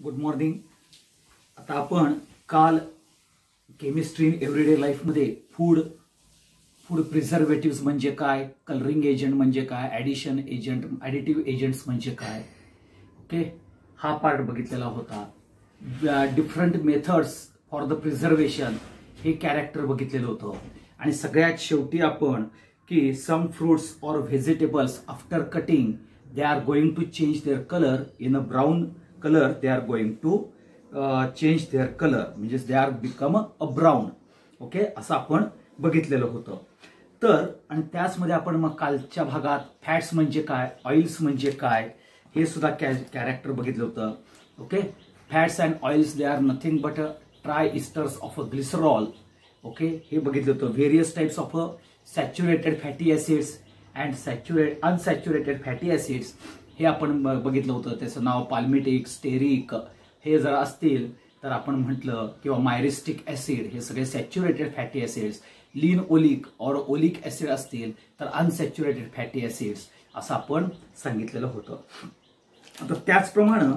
Good morning. आता आपण काल केमिस्ट्री इन एव्हरीडे लाईफमध्ये फूड प्रिझर्वेटिव्स म्हणजे काय, कलरिंग एजंट म्हणजे काय, ॲडिशन एजंट, ॲडिटिव्ह एजंट्स म्हणजे काय, ओके, हा पार्ट बघितलेला होता। Different methods for the preservation हे कॅरेक्टर बघितलेलं होतं। आणि सगळ्यात शेवटी आपण की some fruits or vegetables after cutting they are going to change their colour in a brown colour, they are going to change their colour, म्हणजे they are become a brown, okay, असं आपण बघितलेलं होतं। तर आणि त्याचमध्ये आपण मग कालच्या भागात फॅट्स म्हणजे काय, ऑइल्स म्हणजे काय हे सुद्धा कॅरेक्टर बघितलं होतं। Okay, fats and oils they are nothing but try इस्टर्स of a glycerol, okay, हे बघितलं होतं। Various types of saturated fatty acids and unsaturated fatty acids हे आपण बघितलं होतं। त्याचं नाव पाल्मिटिक, स्टेरिक हे जर असतील तर आपण म्हटलं, किंवा मायरिस्टिक ऍसिड हे सगळे सॅच्युरेटेड फॅटी ऍसिड्स, लीन ओलिक और ओलिक ऍसिड असतील तर अनसॅच्युरेटेड फॅटी ऍसिड्स असं आपण सांगितलेलं होतं। आता त्याचप्रमाणे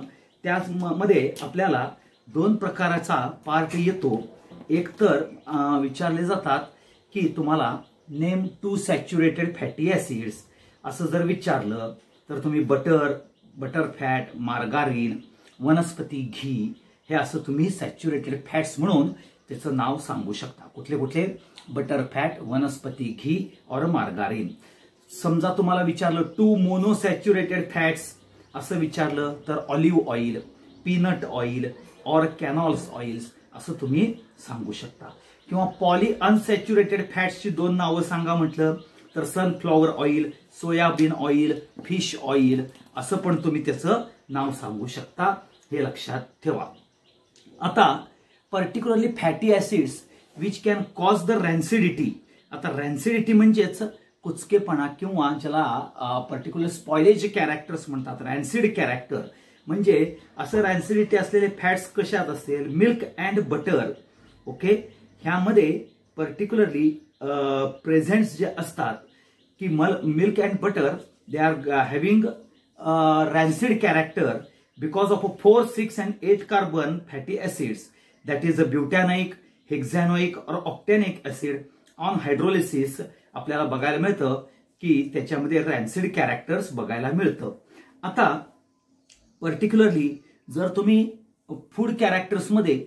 त्यामध्ये आपल्याला दोन प्रकाराचा पार्ट येतो। एक तर विचारले जातात की तुम्हाला नेम 2 सॅच्युरेटेड फॅटी ऍसिड्स, असं जर विचारलं तर तुम्ही बटर फॅट, मार्गारीन, वनस्पती घी हे असं तुम्ही सॅच्युरेटेड फॅट्स म्हणून त्याचं नाव सांगू शकता। कुठले कुठले? बटर फॅट, वनस्पती घी और मार्गारीन। समजा तुम्हाला विचारलं 2 मोनोसॅच्युरेटेड फॅट्स असं विचारलं तर ऑलिव्ह ऑइल, पीनट ऑइल और कॅनॉल्स ऑइल्स असं तुम्ही सांगू शकता। किंवा पॉली अनसॅच्युरेटेड फॅट्सची दोन नावं सांगा म्हटलं तर sunflower oil, soybean oil, fish oil असं पण तुम्ही त्याचं नाव सांगू शकता, हे लक्षात ठेवा। आता particularly fatty acids which can cause the rancidity. आता रॅन्सिडिटी म्हणजेच कुचकेपणा किंवा ज्याला पर्टिक्युलर स्पॉइलेज कॅरेक्टर्स म्हणतात, रॅन्सिड कॅरेक्टर म्हणजे असं रॅन्सिडिटी असलेले फॅट्स कशात असतील? मिल्क अँड बटर, ओके, ह्यामध्ये पर्टिक्युलरली प्रेझेंट्स जे असतात की milk and butter they are having rancid character because of 4, 6 and 8 carbon fatty acids, that is a butanoic, hexanoic or octanoic acid on hydrolysis आपल्याला बघायला मिळतं की त्याच्यामध्ये रॅन्सिड कॅरेक्टर्स बघायला मिळतं। आता पर्टिक्युलरली जर तुम्ही फूड कॅरेक्टर्स मध्ये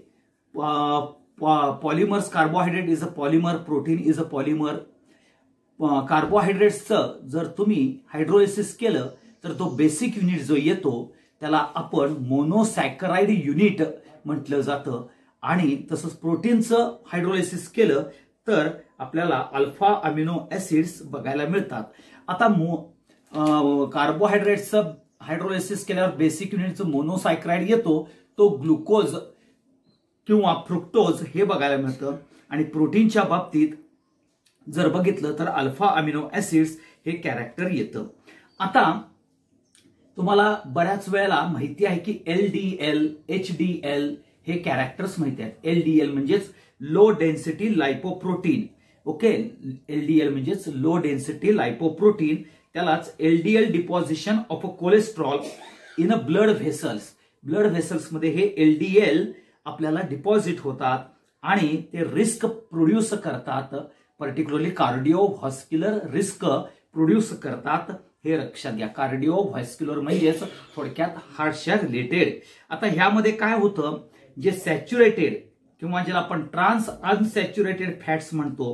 polymers, carbohydrate is a polymer, protein is a polymer, कार्बोहायड्रेट्सचं जर तुम्ही हायड्रोलिसिस केलं तर तो बेसिक युनिट जो येतो त्याला आपण मोनोसॅकराइड युनिट म्हटलं जातं। आणि तसंच प्रोटीनचं हायड्रोलिसिस केलं तर आपल्याला अल्फा अमिनो ऍसिड्स बघायला मिळतात। आता कार्बोहायड्रेटचं हायड्रोलिसिस केल्यावर बेसिक युनिटचं मोनोसॅकराइड येतो, तो ग्लुकोज किंवा फ्रुक्टोज हे बघायला मिळतं। आणि प्रोटीनच्या बाबतीत जर बघितलं तर अल्फा अमिनो ऍसिड्स हे कॅरेक्टर येतं। आता तुम्हाला बऱ्याच वेळेला माहिती आहे की LDL, HDL हे कॅरेक्टर्स माहिती आहेत। LDL म्हणजेच low density lipoprotein, okay, LDL म्हणजेच लो डेन्सिटी लायपोप्रोटीन, त्यालाच LDL deposition of cholesterol in a blood vessels, blood vessels मध्ये हे LDL आपल्याला डिपॉझिट होतात आणि ते रिस्क प्रोड्यूस करतात, पर्टिक्युलरली कार्डिओव्हास्क्युलर रिस्क प्रोड्यूस करतात, हे लक्षात घ्या। कार्डिओव्हास्क्युलर म्हणजेच थोडक्यात हार्टच्या रिलेटेड। आता ह्यामध्ये काय होतं, जे सॅच्युरेटेड किंवा ज्याला आपण ट्रान्स अनसॅच्युरेटेड फॅट्स म्हणतो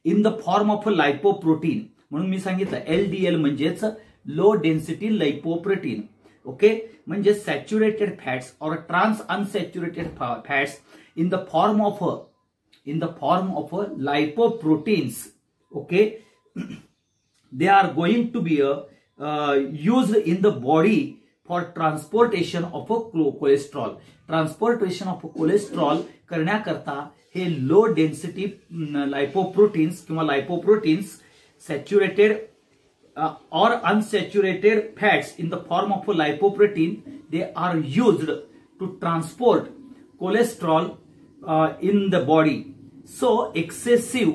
in the form of a lipoprotein, म्हणून मी सांगितलं LDL म्हणजेच लो डेन्सिटी लायपोप्रोटीन, ओके, म्हणजे saturated fats or trans unsaturated fats in the form of lipoproteins, okay, they are going to be used in the body for transportation of a cholesterol. Transportation of cholesterol करण्याकरता हे low density लायपोप्रोटीन्स किंवा लायपोप्रोटीन्स saturated or unsaturated fats in the form of a lipoprotein, they are used to transport cholesterol in the body. So excessive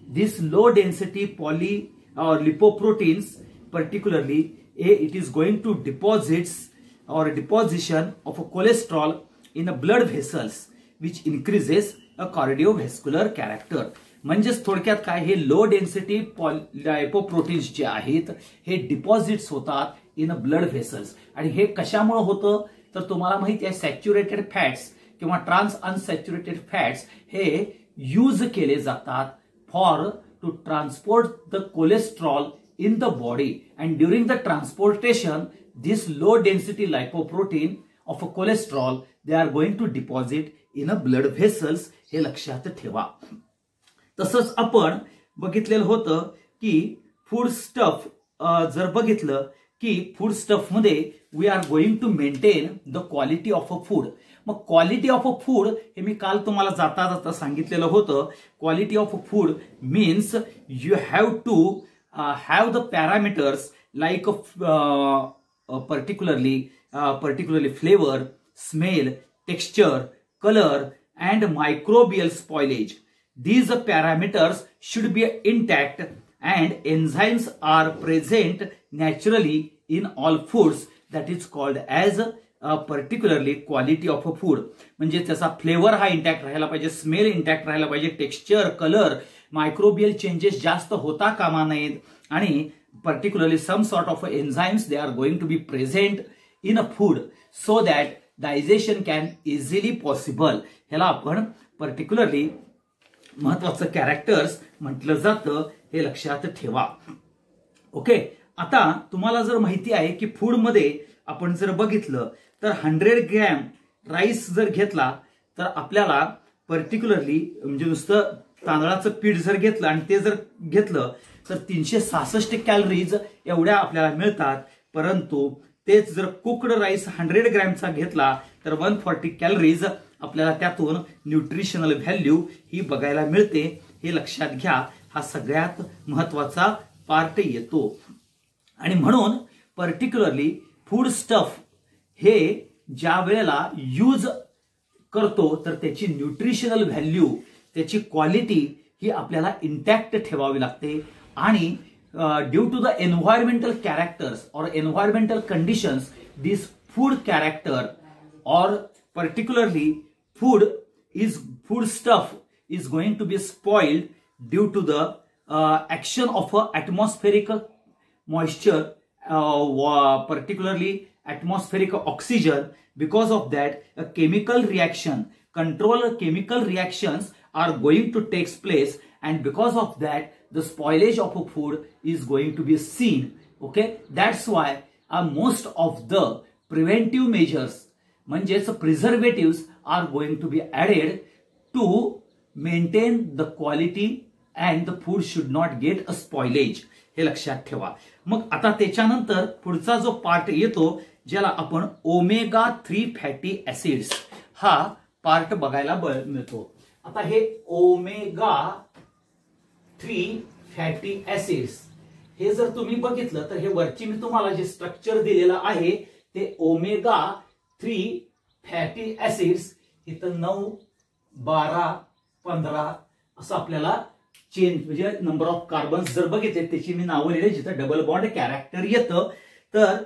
this low density lipoproteins particularly it is going to deposits or deposition of a cholesterol in a blood vessels which increases a cardiovascular character. म्हणजेच थोडक्यात काय, हे low density लायपोप्रोटीन्स जे आहेत हे deposits होतात in a blood vessels. आणि हे कशामुळे होतं तर तुम्हाला माहिती आहे सॅच्युरेटेड फॅट्स किंवा ट्रान्स अनसॅच्युरेटेड फॅट्स हे यूज केले जातात for to transport the cholesterol in the body, and during the transportation this low density lipoprotein of a cholesterol they are going to deposit in a blood vessels. हे लक्षात ठेवा. तसंच आपण बघितलेलं होतं की फूड स्टफ जर बघितलं की फूड स्टफ मध्ये we are going to maintain the quality of a food. मग क्वालिटी ऑफ अ फूड हे मी काल तुम्हाला जाता जाता सांगितलेलं होतं. Quality of a food means you have to have the parameters like particularly flavor, smell, texture, color and microbial spoilage. These parameters should be intact and enzymes are present naturally in all foods. That is called as particularly quality of a food. म्हणजे त्याचा flavour हा intact राहायला पाहिजे, smell intact राहायला पाहिजे, texture, colour, microbial changes जास्त होता कामा नयेत आणि particularly some sort of enzymes they are going to be present in a food so that digestion can easily possible. ह्याला आपण particularly महत्त्वाचं कॅरेक्टर्स म्हटलं जातं, हे लक्षात ठेवा. ओके, आता तुम्हाला जर माहिती आहे की फूड मध्ये आपण जर बघितलं तर 100 ग्रॅम राईस जर घेतला तर आपल्याला पर्टिक्युलरली म्हणजे नुसतं तांदळाचं पीठ जर घेतलं आणि ते जर घेतलं तर 366 कॅलरीज एवढ्या आपल्याला मिळतात. परंतु तेच जर कुक्ड राईस 100 ग्रॅमचा घेतला तर 140 कॅलरीज आपल्याला त्यातून न्यूट्रिशनल व्हॅल्यू ही बघायला मिळते. हे लक्षात घ्या, हा सगळ्यात महत्वाचा पार्ट येतो. आणि म्हणून पर्टिक्युलरली फूड स्टफ हे ज्या वेळेला यूज करतो तर त्याची न्यूट्रिशनल व्हॅल्यू, त्याची क्वालिटी ही आपल्याला इंटॅक्ट ठेवावी लागते. आणि due to the environmental characters or environmental conditions this food character or particularly food stuff is going to be spoiled due to the action of atmospheric moisture, particularly atmospheric oxygen. Because of that a chemical reaction, controlled chemical reactions are going to take place, and because of that the spoilage of a food is going to be seen. Okay, that's why most of the preventive measures म्हणजेच preservatives are going to be added to maintain the quality and the food should not get a spoilage. हे लक्षात ठेवा. मग आता त्याच्यानंतर पुढचा जो part येतो ज्याला आपण ओमेगा 3 फॅटी ऍसिड्स हा पार्ट बघायला मिळतो. आता हे ओमेगा 3 फॅटी ऍसिड्स हे जर तुम्ही बघितलं तर हे वरची मी तुम्हाला जे स्ट्रक्चर दिलेलं आहे ते ओमेगा 3 फॅटी ऍसिड्स इथं 9, 12, 15 असं आपल्याला चेंज म्हणजे नंबर ऑफ कार्बन्स जर बघितले त्याची मी नावं लिहिले जिथं डबल बॉन्ड कॅरेक्टर येतं. तर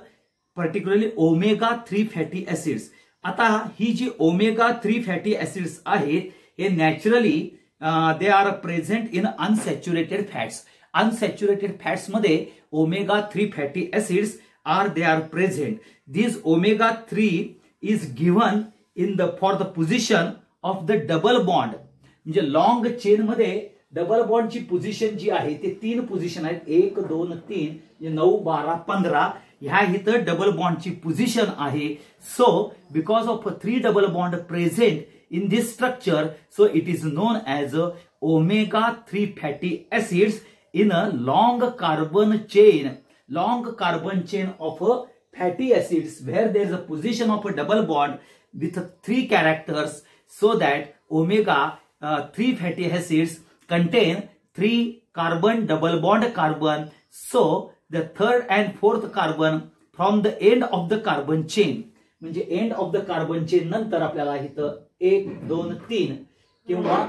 पर्टिक्युलरली ओमेगा 3 फॅटी ऍसिड्स. आता ही जी ओमेगा 3 फॅटी ऍसिड्स आहेत हे naturally they are present in unsaturated fats. Unsaturated fats मध्ये omega 3 fatty acids are they are present. This omega 3 is given in the for the position of the double bond. म्हणजे long chain मध्ये double bond ची position जी आहे ते 3 position आहेत, 1, 2, 3 9, 12, 15 ह्या इथं double bond ची पोझिशन आहे. So because of 3 double bond present in this structure so it is non as omega 3 fatty acids in a long carbon chain. Long carbon chain of fatty acids where there is a position of a double bond with 3 characters, so that omega 3 fatty acids contain 3 carbon double bond carbon. So the third and fourth carbon from the end of the carbon chain म्हणजे end of the carbon chain नंतर आपल्याला इथं 1, 2, 3 किंवा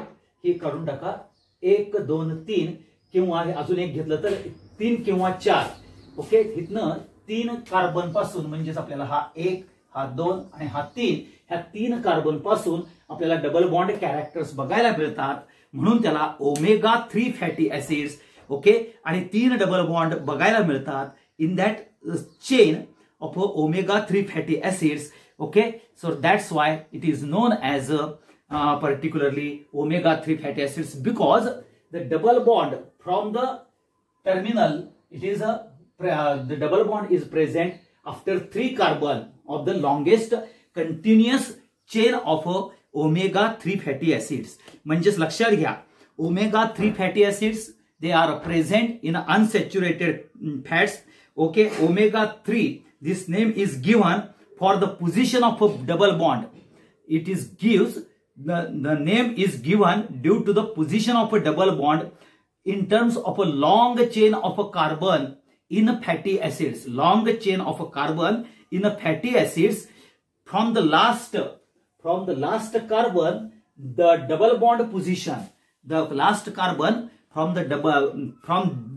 हे काढून टाका 1, 2, 3 किंवा अजून एक घेतलं तर 3 किंवा 4. ओके, इथनं 3 कार्बन पासून म्हणजेच आपल्याला हा 1, हा 2 आणि हा 3, ह्या 3 कार्बन पासून आपल्याला डबल बॉन्ड कॅरेक्टर्स बघायला मिळतात, म्हणून त्याला ओमेगा 3 फॅटी ऍसिड्स, ओके, आणि 3 डबल बॉन्ड बघायला मिळतात in that chain of omega 3 fatty acids, okay. So that's why it is non as particularly omega 3 fatty acids, because the double bond from the terminal, it is the double bond is present after 3 carbon of the longest continuous chain of omega 3 fatty acids. म्हणजेच लक्षात घ्या, omega 3 fatty acids, they are present in unsaturated fats, okay. Omega 3, this name is given for the position of a double bond. It is gives the name is given due to the position of a double bond in terms of a long chain of a carbon in a fatty acids. Long chain of a carbon in a fatty acids, from the last carbon, the double bond position, the last carbon from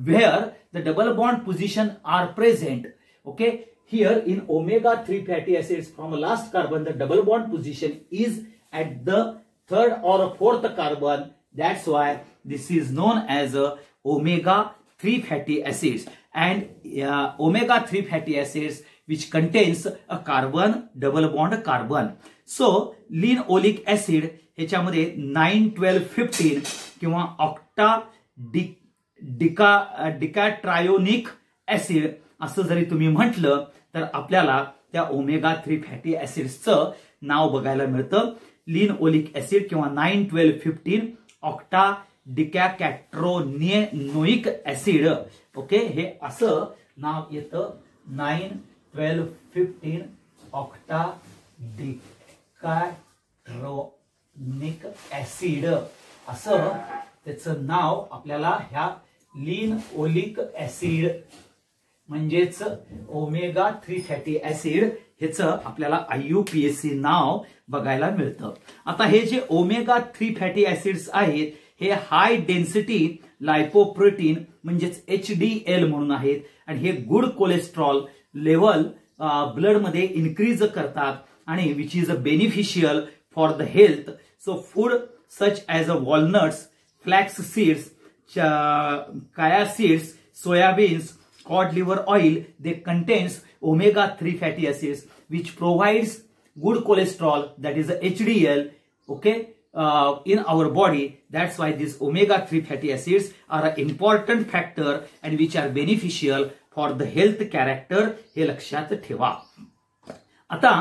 where the double bond position are present, okay. Here in omega 3 fatty acids, from the last carbon, the double bond position is at the 3rd or 4th carbon. That's why this is known as omega 3 fatty acids. And omega 3 fatty acids which contains a carbon, double bond carbon. So linoleic acid ह्याच्यामध्ये 9,12,15 किंवा octa डिकाट्रायोनिक acid असं जरी तुम्ही म्हटलं तर आपल्याला त्या omega 3 fatty ऍसिड्सचं नाव बघायला मिळतं. लिनओलिक ऍसिड किंवा 9,12,15 ऑक्टा डिकॅट्रोनिक ऍसिड, ओके, हे असं नाव येतं. 9,12,15 ऑक्टा डिकॅट्रोनिक ऍसिड असं त्याचं नाव आपल्याला ह्या लिनओलिक ऍसिड म्हणजेच ओमेगा 3 फॅटी ऍसिड ह्याचं आपल्याला IUPAC नाव बघायला मिळतं. आता हे जे ओमेगा 3 फॅटी ऍसिड्स आहेत हे हाय डेन्सिटी लायपोप्रोटीन म्हणजेच HDL म्हणून आहेत, आणि हे गुड कोलेस्ट्रॉल लेवल ब्लड मध्ये इन्क्रीज करतात आणि which is a beneficial for the health. So food such as a walnuts, flax seeds, chia seeds, soybeans, cod liver oil, they contains omega 3 fatty acids which provides good cholesterol, that is the HDL, okay, in our body. That's why these omega 3 fatty acids are an important factor and which are beneficial for the health character. हे लक्षात ठेवा. आता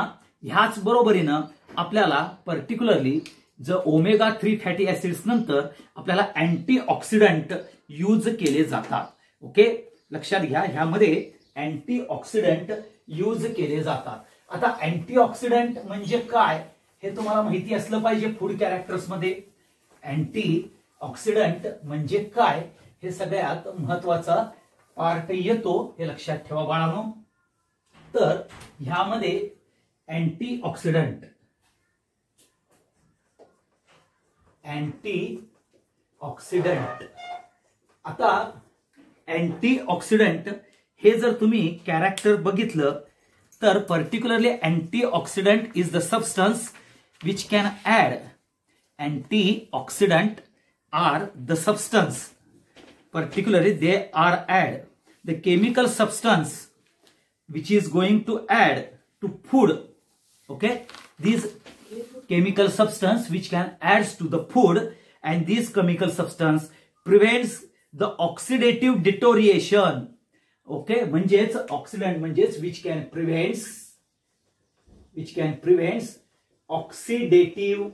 ह्याच बरोबरीनं आपल्याला particularly जर omega 3 fatty acids नंतर आपल्याला अँटीऑक्सिडंट यूज केले जातात, ओके. लक्षात घ्या, ह्यामध्ये अँटीऑक्सिडंट यूज केले जातात. आता अँटीऑक्सिडंट म्हणजे काय हे तुम्हाला माहिती असलं पाहिजे फूड कॅरेक्टर्स मध्ये. अँटीऑक्सिडंट म्हणजे काय हे सगळ्यात महत्वाचा पार्ट येतो, हे लक्षात ठेवा बाळांनो. तर ह्यामध्ये अँटीऑक्सिडंट आता अँटीऑक्सिडंट हे जर तुम्ही कॅरेक्टर बघितलं तर particularly antioxidant is the substance which can add. Antioxidant are the substance, particularly they are add the chemical substance which is going to add to food, okay. These chemical substance which can adds to the food, and this chemical substance prevents the oxidative deterioration, okay. म्हणजेच oxidant म्हणजेच which can prevents oxidative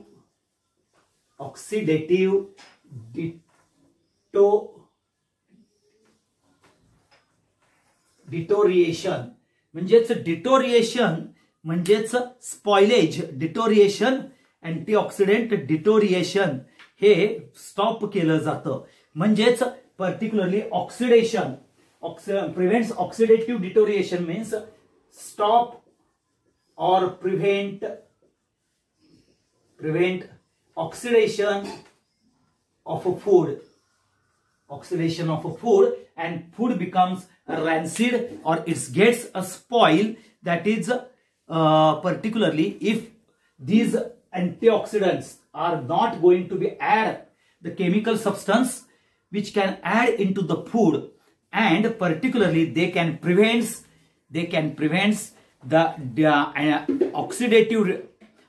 deterioration म्हणजेच deterioration म्हणजेच spoilage. Deterioration, antioxidant deterioration हे stop केलं जातं. म्हणजेच particularly oxidation, prevents oxidative deterioration means stop or prevent oxidation of a food, and food becomes rancid or it gets a spoil, that is particularly if these antioxidants are not going to be add the chemical substance which can add into the food, and particularly they can prevent the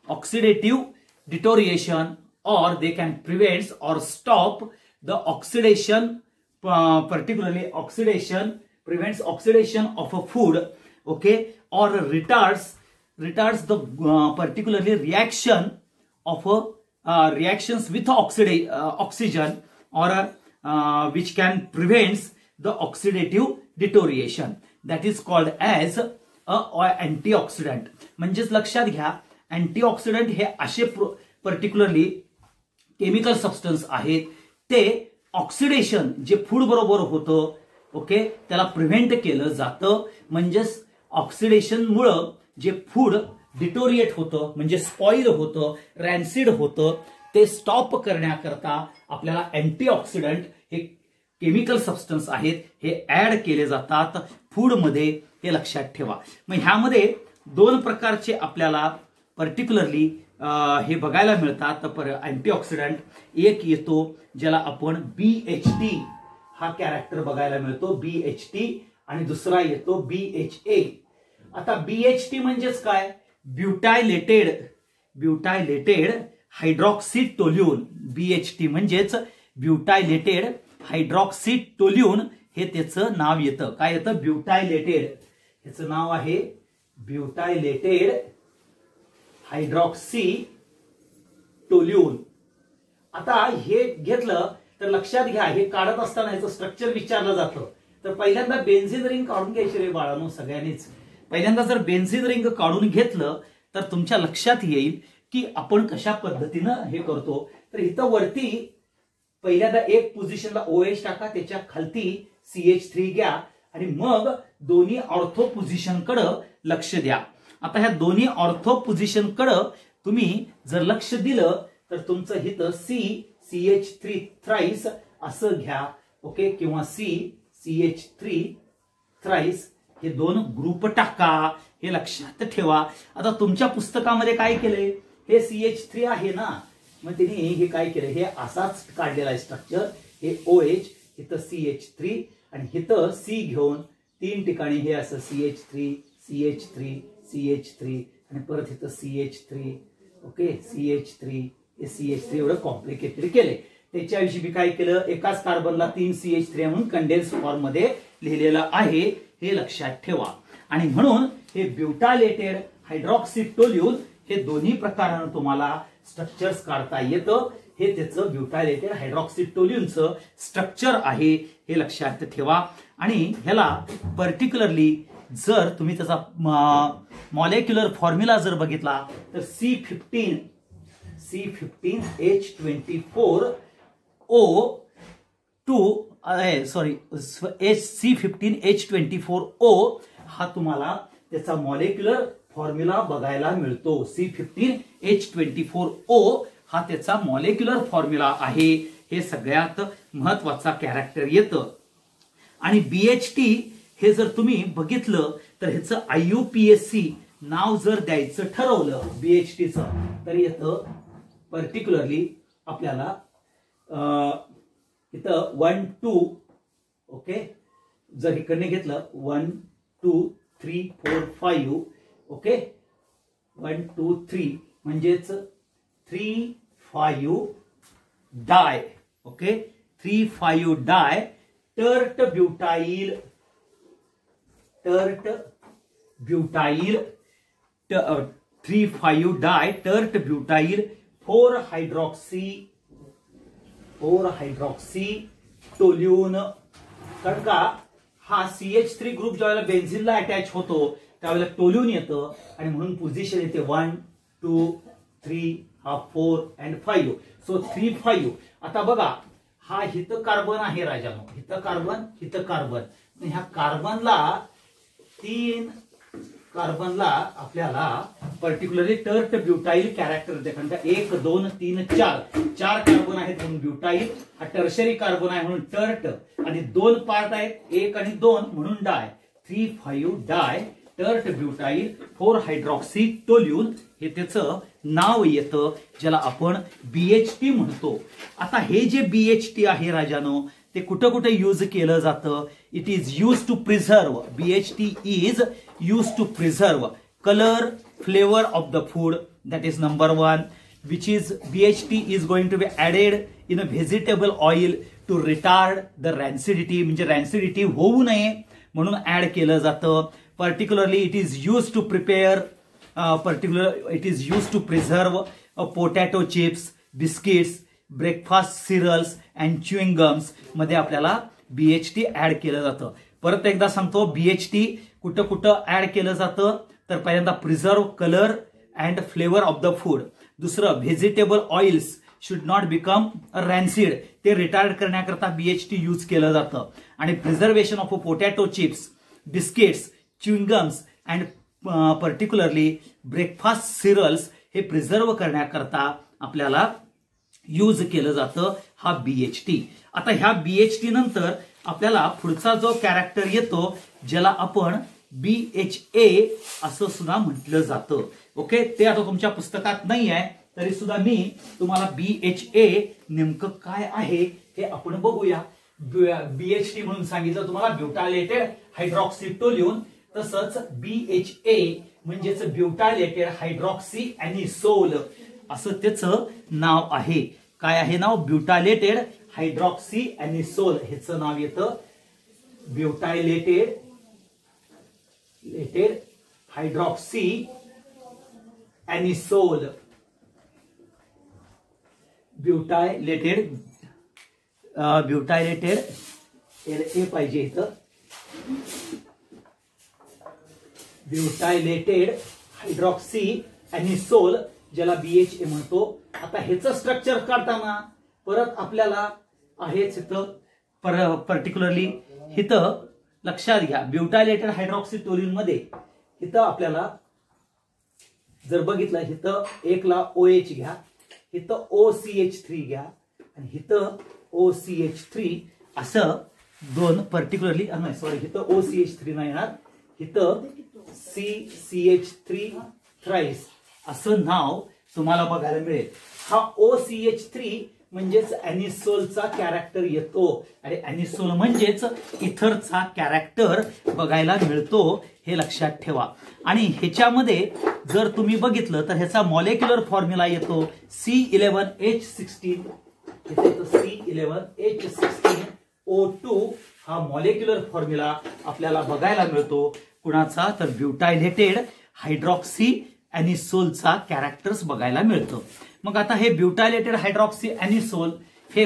oxidative deterioration, or they can prevent or stop the oxidation, particularly prevents oxidation of a food, okay, or retards the particularly reaction of reactions with oxygen, or which can prevent the oxidative deterioration. That is called as antioxidant. म्हणजेच लक्षात घ्या, antioxidant हे असे particularly chemical substance आहेत, ते oxidation जे food बरोबर होतं, ओके, त्याला प्रिव्हेंट केलं जातं. म्हणजेच ऑक्सिडेशनमुळे जे फूड डिटोरिएट होतं, म्हणजे स्पॉइल होतं, रॅन्सिड होतं, ते स्टॉप करण्याकरता आपल्याला अँटीऑक्सिडंट हे केमिकल सबस्टन्स आहेत, हे ऍड केले जातात फूडमध्ये, हे लक्षात ठेवा. मग ह्यामध्ये दोन प्रकारचे आपल्याला पर्टिक्युलरली हे बघायला मिळतात अँटीऑक्सिडंट. एक येतो ज्याला आपण BHT हा कॅरेक्टर बघायला मिळतो, BHT, आणि दुसरा येतो BHA. आता BHT म्हणजेच काय? ब्युटायलेटेड हायड्रॉक्सीटोल्यून. BHT म्हणजेच ब्युटायलेटेड हायड्रॉक्सीटोल्यून, हे त्याचं नाव येतं. काय येतं? ब्युटायलेटेड. ह्याचं नाव आहे ब्युटायलेटेड हायड्रॉक्सीटोल्यून. आता हे घेतलं तर लक्षात घ्या, हे काढत असताना ह्याचं स्ट्रक्चर विचारलं जातं. तर पहिल्यांदा बेन्झीन रिंग काढून घ्यायची रे बाळांनो सगळ्यांनीच. पहिल्यांदा जर बेन्झीन रिंग काढून घेतलं तर तुमच्या लक्षात येईल की आपण कशा पद्धतीनं हे करतो. तर इथं वरती पहिल्यांदा एक पोझिशनला OH टाका, त्याच्या खालती CH3 घ्या, आणि मग दोन्ही ऑर्थो पोझिशन कडे लक्ष द्या. आता ह्या दोन्ही ऑर्थो पोझिशन कडे तुम्ही जर लक्ष दिलं तर तुमचं इथं CH3 थ्राइस असं घ्या, ओके, किंवा CH3 थ्राइस, हे दोन ग्रुप टाका, हे लक्षात ठेवा. आता तुमच्या पुस्तकामध्ये काय केलंय, हे CH3 आहे ना, मग त्यांनी हे काय केलं, हे असाच काढलेला आहे स्ट्रक्चर. हे OH, इथं CH3, आणि इथं C घेऊन तीन ठिकाणी हे असं CH3 CH3 CH3, आणि परत इथं CH3, ओके, CH3, हे CH3 एवढं कॉम्प्लिकेटेड केले. त्याच्याविषयी मी काय केलं, एकाच कार्बनला 3 CH3 म्हणून कंडेन्स फॉर्म मध्ये लिहिलेलं आहे, हे लक्षात ठेवा. आणि म्हणून हे ब्युटायलेटेड हायड्रॉक्सीटोल्यून हे दोन्ही प्रकारानं तुम्हाला स्ट्रक्चर्स काढता येतं. हे त्याचं ब्युटायलेटेड हायड्रॉक्सीटोल्यूनचं स्ट्रक्चर आहे, हे लक्षात ठेवा. आणि ह्याला पर्टिक्युलरली जर तुम्ही त्याचा मॉलिक्युलर फॉर्म्युला जर बघितला तर C15H24O हा तुम्हाला त्याचा मॉलिक्युलर फॉर्म्युला बघायला मिळतो. C15H24O हा त्याचा मॉलिक्युलर फॉर्म्युला आहे, हे सगळ्यात महत्वाचा कॅरेक्टर येतं. आणि BHT हे जर तुम्ही बघितलं तर ह्याचं IUPAC नाव जर द्यायचं ठरवलं BHTचं, तर येतं पर्टिक्युलरली आपल्याला इथं 1 2, ओके, जर इकडने घेतलं 1 2 3 4 5, ओके, 1 2 3 म्हणजेच 3 5 डाय, ओके, 3 5 डाय टर्ट ब्युटाइल 3 5 डाय टर्ट ब्युटाइल 4 हायड्रॉक्सीटोल्यून. कारण का हा CH3 ग्रुप ज्यावेळेला बेन्झीनला अटॅच होतो त्यावेळेला टोल्यून येतं, आणि म्हणून पोझिशन येते 1 2 3 हा 4 and 5. सो 3 5. आता बघा, हा हिथं कार्बन आहे राजानो, हिथं कार्बन, हिथं कार्बन. ह्या कार्बनला 3 कार्बनला आपल्याला पर्टिक्युलरली टर्ट ब्युटाइल कॅरेक्टर येते. कारण का 1 2 3 4 कार्बन आहेत म्हणून ब्युटाइल. हा टर्शरी कार्बन आहे म्हणून टर्ट, आणि 2 पार्ट आहेत 1 आणि 2 म्हणून डाय. 3 5 डाय टर्ट ब्युटाईल 4 हायड्रॉक्सी टोल्यून हे त्याचं नाव येतं, ज्याला आपण BHT म्हणतो. आता हे जे BHT आहे राजानो, ते कुठं कुठे यूज केलं जातं? It is use to preserve. BHT is use to preserve colour flavour of the food. That is number 1. which is BHT is going to be added in a vegetable oil to retard the rancidity. म्हणजे rancidity होऊ नये म्हणून add केलं जातं. Particularly it is use to prepare it is used to preserve potato chips, biscuits, breakfast cereals and chewing gums मध्ये आपल्याला BHT add केलं जातं. परत एकदा सांगतो, BHT कुठं कुठं ऍड केलं जातं तर पहिल्यांदा preserve colour and flavour of the food. दुसरं vegetable oils should not become rancid, ते रिटार्ड करण्याकरता BHT यूज केलं जातं. आणि preservation of potato chips, biscuits, chewing gums and particularly breakfast cereals हे प्रिझर्व करण्याकरता आपल्याला यूज केलं जातं हा BHT. आता ह्या BHT नंतर आपल्याला पुढचा जो कॅरेक्टर येतो ज्याला आपण BHA असं सुद्धा म्हटलं जातं. ओके, ते आता तुमच्या पुस्तकात नाही आहे तरी सुद्धा मी तुम्हाला BHA नेमकं काय आहे हे आपण बघूया. BHT म्हणून सांगितलं तुम्हाला ब्युटायलेटेड हायड्रॉक्सी टोल्यून. तसंच BHA म्हणजेच ब्युटायलेटेड हायड्रॉक्सी ॲनिसोल असं त्याचं नाव आहे. काय आहे नाव? ब्युटायलेटेड हायड्रॉक्सी ॲनिसोल ह्याचं नाव येतं. ब्युटायलेटेड हायड्रॉक्सी ॲनिसोल. ब्युटायलेटेड LA पाहिजे इथं. ब्युटायलेटेड हायड्रॉक्सी ॲनिसोल ज्याला BHA म्हणतो. आता ह्याचं स्ट्रक्चर काढताना परत आपल्याला आहेच इथं पर्टिक्युलरली इथं लक्षात घ्या, ब्युटायलेटेड हायड्रॉक्सी टोल्यून मध्ये इथं आपल्याला जर बघितलं इथं 1 ला OH घ्या, इथं OCH3 घ्या आणि इथं OCH3 असं दोन पर्टिक्युलरली सॉरी इथं OCH3 नाही येणार, इथं CCH3 थ्राइस असं नाव तुम्हाला बघायला मिळेल. हा OCH3 म्हणजेच ॲनिसोलचा कॅरेक्टर येतो. आणि ॲनिसोल म्हणजेच इथरचा कॅरेक्टर बघायला मिळतो, हे लक्षात ठेवा. आणि ह्याच्यामध्ये जर तुम्ही बघितलं तर ह्याचा मॉलिक्युलर फॉर्म्युला येतो C11H16. C11H16O2 हा मॉलिक्युलर फॉर्म्युला आपल्याला बघायला मिळतो. कुणाचा? तर ब्युटायलेटेड हायड्रॉक्सी ॲनिसोलचा कॅरेक्टर्स बघायला मिळतं. मग आता हे ब्युटायलेटेड हायड्रॉक्सी ॲनिसोल हे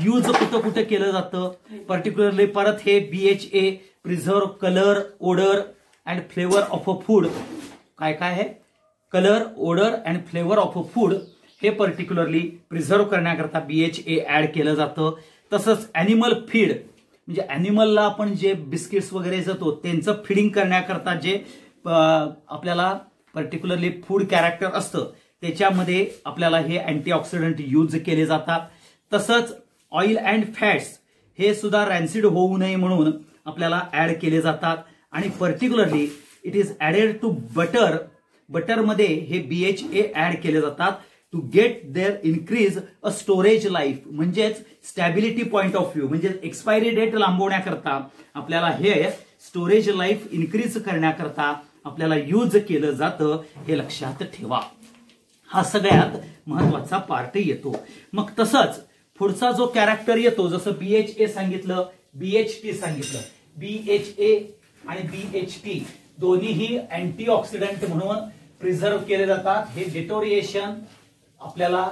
यूज कुठं कुठं केलं जातं? पर्टिक्युलरली परत हे BHA preserve colour, odour and flavour of a food. काय काय आहे? Colour, odour and flavour of a food हे पर्टिक्युलरली प्रिझर्व करण्याकरता BHA ऍड केलं जातं. तसंच ॲनिमल फीड म्हणजे ॲनिमलला आपण जे बिस्किट्स वगैरे जातो त्यांचं फीडिंग करण्याकरता जे आपल्याला पर्टिक्युलरली फूड कॅरेक्टर असतं त्याच्यामध्ये आपल्याला हे अँटीऑक्सिडंट यूज केले जातात. तसंच ऑइल अँड फॅट्स हे सुद्धा रॅन्सिड होऊ नये म्हणून आपल्याला ऍड केले जातात. आणि particularly it is added to butter. बटरमध्ये हे BHA ऍड केले जातात to get their increase a storage life. म्हणजेच स्टॅबिलिटी पॉइंट ऑफ व्ह्यू म्हणजे एक्सपायरी डेट लांबवण्याकरता आपल्याला हे स्टोरेज लाईफ इन्क्रीज करण्याकरता आपल्याला यूज केलं जातं, हे लक्षात ठेवा. हा सगळ्यात महत्वाचा पार्ट येतो. मग तसंच पुढचा जो कॅरेक्टर येतो जसं BHA सांगितलं, BHT सांगितलं. BHA आणि BHT दोन्हीही अँटीऑक्सिडंट म्हणून प्रिझर्व केले जातात. हे डिटोरिएशन आपल्याला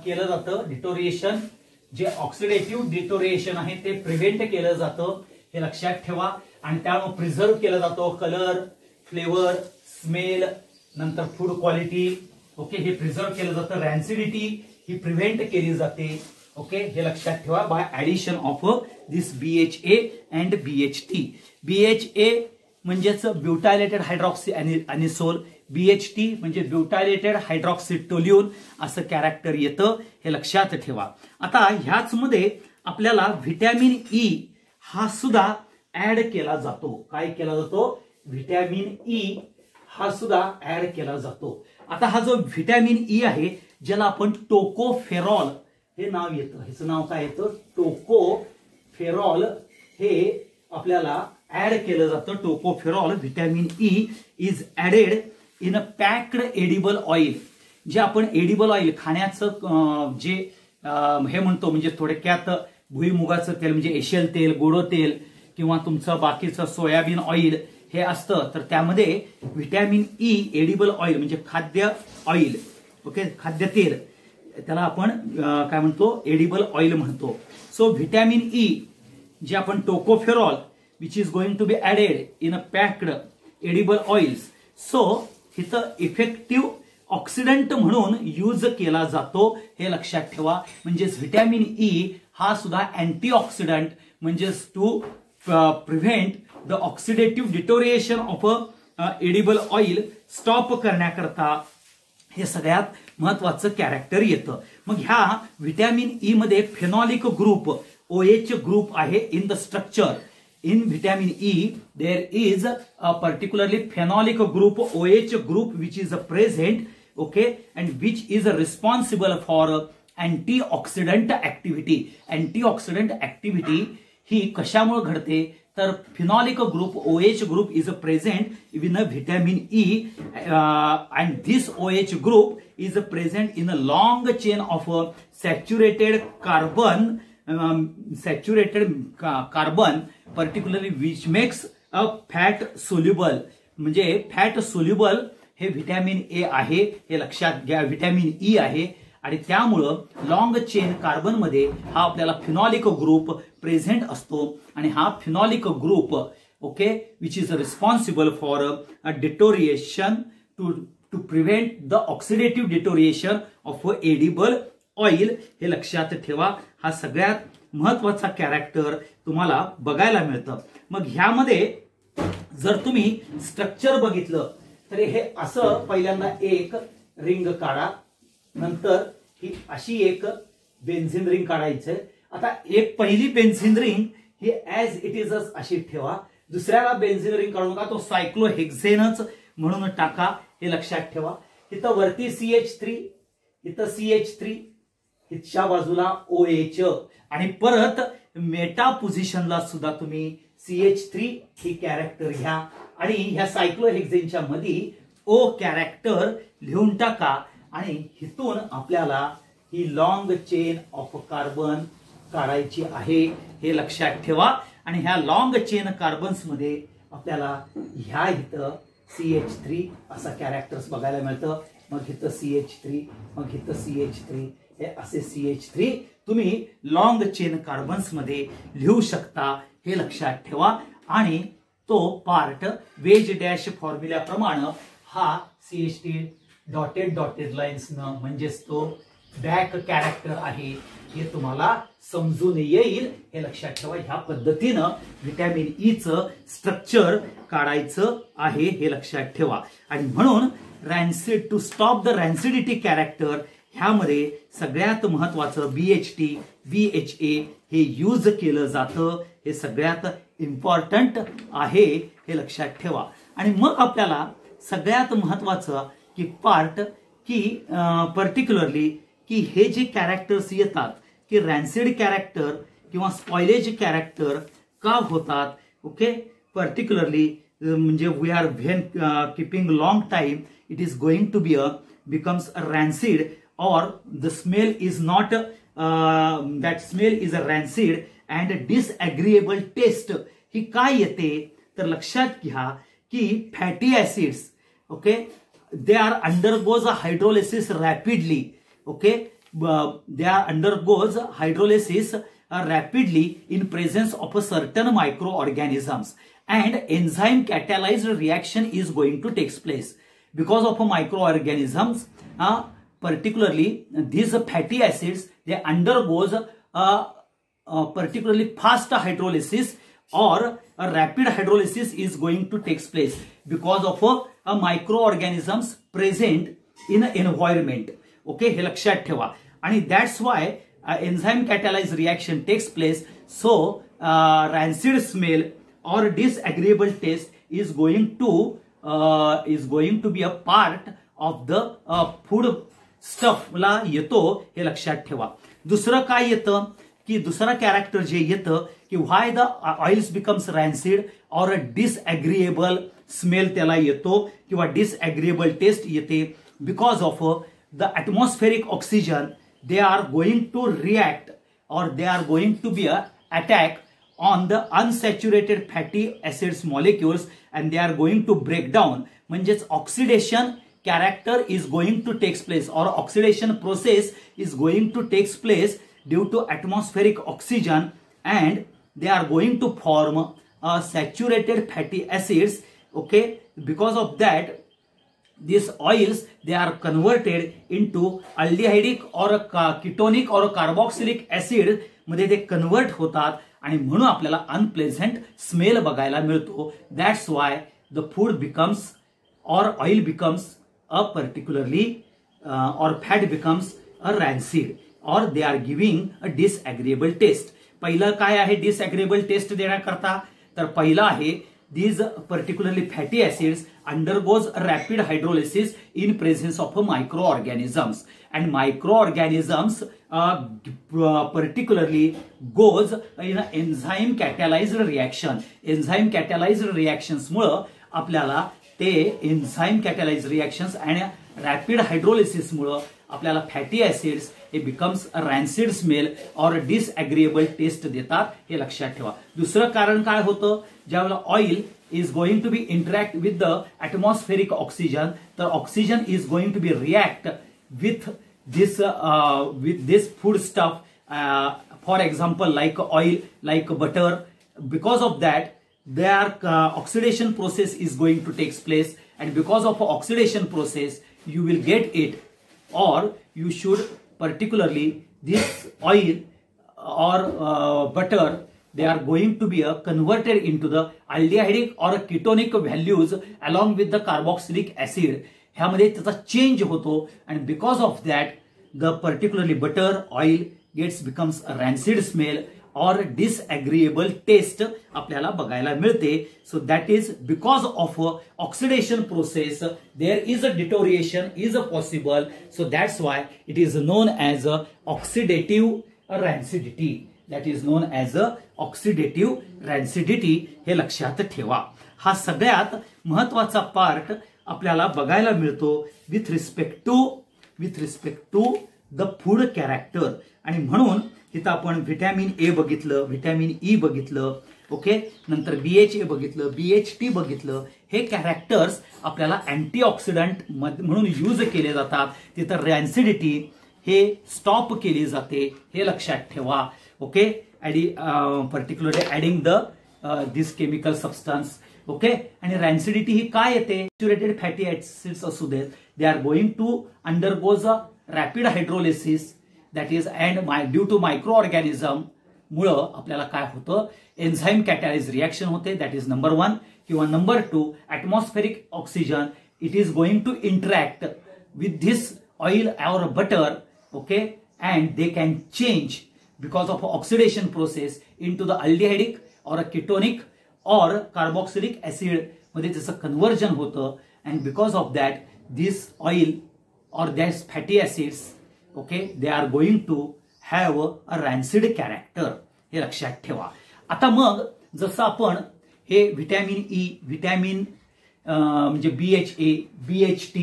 केलं जातं. डिटोरिएशन जे ऑक्सिडेटिव्ह डिटोरिएशन आहे ते प्रिव्हेंट केलं जातं, हे लक्षात ठेवा. आणि त्यामुळे प्रिझर्व केलं जातो कलर, फ्लेवर, स्मेल, नंतर फूड क्वालिटी. ओके, हे प्रिझर्व केलं जातं. रॅन्सिडिटी ही प्रिव्हेंट केली जाते. ओके, हे लक्षात ठेवा bye addition of this BHA and BHT. BHA म्हणजेच ब्युटायलेटेड हायड्रॉक्सी ॲनिसोल, BHT म्हणजे ब्युटायलेटेड हायड्रॉक्सी टोल्यून असं कॅरेक्टर येतं, हे लक्षात ठेवा. आता ह्याच मध्ये आपल्याला व्हिटॅमिन E हा सुद्धा ऍड केला जातो. काय केला जातो? व्हिटॅमिन ई हा सुद्धा ऍड केला जातो. आता हा जो व्हिटॅमिन ई आहे ज्याला आपण टोकोफेरॉल हे नाव येतं, ह्याचं नाव काय येतं? टोकोफेरॉल हे आपल्याला ऍड केलं जातं. Tocopherol vitamin E is added in a packed edible oil. जे आपण एडिबल ऑइल खाण्याचं जे हे म्हणतो म्हणजे थोडक्यात भुईमुगाचं तेल म्हणजे एशियल तेल, गोडो तेल किंवा तुमचं बाकीचं सोयाबीन ऑइल हे असतं, तर त्यामध्ये व्हिटॅमिन ई एडिबल ऑइल म्हणजे खाद्य ऑइल, ओके, खाद्य तेल, त्याला आपण काय म्हणतो? एडिबल ऑइल म्हणतो. सो व्हिटॅमिन ई जे आपण tocopherol which is going to be added in a packed edible oils. So इथं इफेक्टिव्ह ऑक्सिडंट म्हणून यूज केला जातो, हे लक्षात ठेवा. म्हणजेच व्हिटॅमिन ई हा सुद्धा अँटीऑक्सिडंट म्हणजेच to prevent the oxidative deterioration of edible oil stop करण्याकरता हे सगळ्यात महत्वाचं कॅरेक्टर येतं. मग ह्या व्हिटॅमिन ई मध्ये फेनॉलिक ग्रुप OH ग्रुप आहे in the structure. In vitamin E, there is a particularly phenolic group, OH group, which is present, okay, and which is responsible for antioxidant activity. Antioxidant activity ही कशामुळे घडते? तर phenolic group, OH group is present in a vitamin E, and this OH group is present in a long chain of saturated carbon, particularly which makes a fat soluble. म्हणजे fat soluble हे vitamin A आहे, हे लक्षात घ्या. Vitamin E आहे आणि त्यामुळं long chain carbon मध्ये हा आपल्याला फिनॉलिक ग्रुप प्रेझेंट असतो आणि हा phenolic group, okay, which is responsible for deterioration to prevent the oxidative deterioration of edible oil. हे लक्षात ठेवा. हा सगळ्यात महत्वाचा कॅरेक्टर तुम्हाला बघायला मिळतं. मग ह्यामध्ये जर तुम्ही स्ट्रक्चर बघितलं तर हे असं पहिल्यांदा एक रिंग काढा, नंतर ही अशी एक बेन्झिन रिंग काढायचं. आता एक पहिली benzene ring he as it is अशी ठेवा. दुसऱ्याला बेन्झिन रिंग काढू नका, तो सायक्लोहेक्झेनच म्हणून टाका, हे लक्षात ठेवा. इथं वरती CH3, इथं CH3, इथच्या बाजूला OH आणि परत मेटा पोझिशनला सुद्धा तुम्ही CH3 ही कॅरेक्टर घ्या आणि ह्या सायक्लोहेक्झेनच्या मध्ये O कॅरेक्टर लिहून टाका आणि इथून आपल्याला ही लॉंग चेन ऑफ कार्बन काढायची आहे, हे लक्षात ठेवा. आणि ह्या लॉंग चेन कार्बन्स मध्ये आपल्याला ह्या इथं CH3 असा कॅरेक्टर्स बघायला मिळतं. मग इथं CH3, मग इथं CH3, हे असे CH3 तुम्ही लॉंग चेन कार्बन्स मध्ये लिहू शकता, हे लक्षात ठेवा. आणि तो पार्ट वेज डॅश फॉर्म्युल्याप्रमाणे हा CH3 डॉटेड लाईन्स न म्हणजेच तो बॅक कॅरेक्टर आहे, हे तुम्हाला समजून येईल, हे लक्षात ठेवा. ह्या पद्धतीनं व्हिटॅमिन ई चं स्ट्रक्चर काढायचं आहे, हे लक्षात ठेवा. आणि म्हणून रॅन्सिड टू स्टॉप द रॅन्सिडिटी कॅरेक्टर ह्यामध्ये सगळ्यात महत्वाचं BHT, BHA हे यूज केलं जातं, हे सगळ्यात इम्पॉर्टंट आहे, हे लक्षात ठेवा. आणि मग आपल्याला सगळ्यात महत्वाचं की पार्ट की पर्टिक्युलरली की हे जे कॅरेक्टर्स येतात की रॅन्सिड कॅरेक्टर किंवा स्पॉइलेज कॅरेक्टर का होतात, ओके, पर्टिक्युलरली म्हणजे we are when keeping long time it is going to be becomes rancid or the smell is not that smell is a rancid and disagreeable taste. ही काय येते तर लक्षात घ्या की fatty acids, okay, they are undergoes hydrolysis rapidly, okay, they are undergoes hydrolysis rapidly in presence of a certain microorganisms and enzyme catalyzed reaction is going to take place because of microorganisms. Particularly these fatty acids, they undergoes particularly fast hydrolysis or a rapid hydrolysis is going to take place because of microorganisms present in an environment, okay, हे लक्षात ठेवा. आणि that's why enzyme catalyzed reaction takes place. So rancid smell or disagreeable taste is going to be a part of the food stuff ला येतो हे लक्षात ठेवा. दुसरं काय येतं की दुसरा कॅरेक्टर जे येतं की why the oils becomes rancid or disagreeable smell त्याला येतो किंवा डिसएग्रीएबल टेस्ट येते because of the atmospheric oxygen they are going to react or they are going to be a attack on the unsaturated fatty acids molecules and they are going to break down. म्हणजेच oxidation character is going to take place or oxidation process is going to take place due to atmospheric oxygen and they are going to form saturated fatty acids. Okay, because of that these oils they are converted into aldehydic or ketonic or carboxylic acid मध्ये ते convert होतात आणि म्हणून आपल्याला unpleasant smell बघायला मिळतो. That's why the food becomes or oil becomes a particularly or fat becomes a rancid or they are giving a disagreeable taste. पहिलं काय आहे डिसएग्रीएबल टेस्ट देण्याकरता तर पहिलं आहे these particularly fatty acids undergoes a rapid hydrolysis in presence of microorganisms and microorganisms particularly goes in an enzyme catalyzed reaction. Enzyme catalyzed reactions मुळे आपल्याला ते enzyme catalyzed reactions and rapid hydrolysis मुळे आपल्याला fatty acids हे becomes a rancid smell or disagreeable taste देतात हे लक्षात ठेवा. दुसरं कारण काय होतं ज्यावेळेला oil is going to be interact with the atmospheric oxygen तर oxygen is going to be react with this food stuff for example like oil like butter. Because of that their oxidation process is going to take place and because of oxidation process you will get it or you should particularly this oil or butter they are going to be converted into the aldehydic or ketonic values along with the carboxylic acid. ह्यामध्ये त्याचा change होतो and because of that the particularly butter oil becomes a rancid smell or disagreeable taste आपल्याला बघायला मिळते. So that is because of oxidation process there is a deterioration is possible. So that's why it is known as oxidative rancidity. That is known as oxidative rancidity. हे लक्षात ठेवा. हा सगळ्यात महत्वाचा part आपल्याला बघायला मिळतो with respect to the food character. आणि म्हणून इथं आपण व्हिटॅमिन ए बघितलं, व्हिटॅमिन ई बघितलं, ओके, नंतर BHA बघितलं, BHT बघितलं. हे कॅरेक्टर्स आपल्याला अँटीऑक्सिडंट म्हणून यूज केले जातात. तिथं रॅन्सिडिटी हे स्टॉप केली जाते हे लक्षात ठेवा. ओके, पर्टिक्युलरली ऍडिंग दिस केमिकल सबस्टन्स. ओके, आणि रॅन्सिडिटी ही काय येते सॅच्युरेटेड फॅटी ऍसिड्स असू देत they are going to undergoes a rapid hydrolysis that is and due to microorganism मुळे आपल्याला काय होतं एन्झाइम कॅटॅलाइज रिएक्शन होते. दॅट इज नंबर 1 किंवा number 2 atmospheric oxygen it is going to interact with this oil or butter. Okay, and they can change because of oxidation process into the aldehydic or ketonic or carboxylic acid मध्ये त्याचं conversion होतं and because of that this oil or that fatty acids okay they are going to have a rancid character हे लक्षात ठेवा. आता मग जसं आपण हे व्हिटॅमिन ई व्हिटॅमिन म्हणजे BHA BHT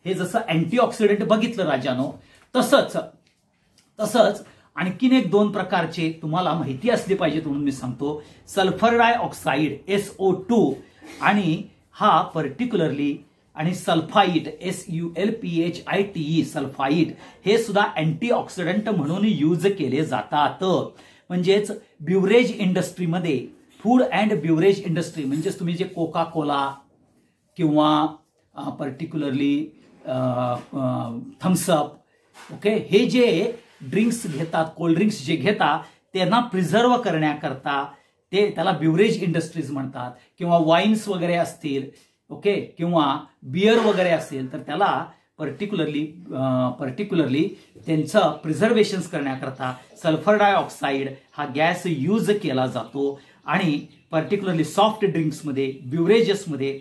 हे जसं अँटीऑक्सिडंट बघितलं राजानो तसंच आणखीन एक 2 प्रकारचे तुम्हाला माहिती असली पाहिजे म्हणून मी सांगतो. सल्फर डायऑक्साईड SO2 आणि हा पर्टिक्युलरली आणि सल्फाईट SULPHITE सल्फाईट हे सुद्धा अँटीऑक्सिडंट म्हणून यूज केले जातात. म्हणजेच ब्युरेज इंडस्ट्रीमध्ये फूड अँड ब्युरेज इंडस्ट्री म्हणजेच तुम्ही जे कोका कोला किंवा पर्टिक्युलरली थम्सअप ओके हे जे ड्रिंक्स घेतात कोल्ड ड्रिंक्स जे घेतात त्यांना प्रिझर्व करण्याकरता ते त्याला ब्युरेज इंडस्ट्रीज म्हणतात. किंवा वाईन्स वगैरे असतील ओके किंवा बियर वगैरे असेल तर त्याला पर्टिक्युलरली त्यांचं प्रिझर्वेशन करण्याकरता सल्फर डायऑक्साईड हा गॅस यूज केला जातो. आणि पर्टिक्युलरली सॉफ्ट ड्रिंक्समध्ये, बिवरेजेसमध्ये,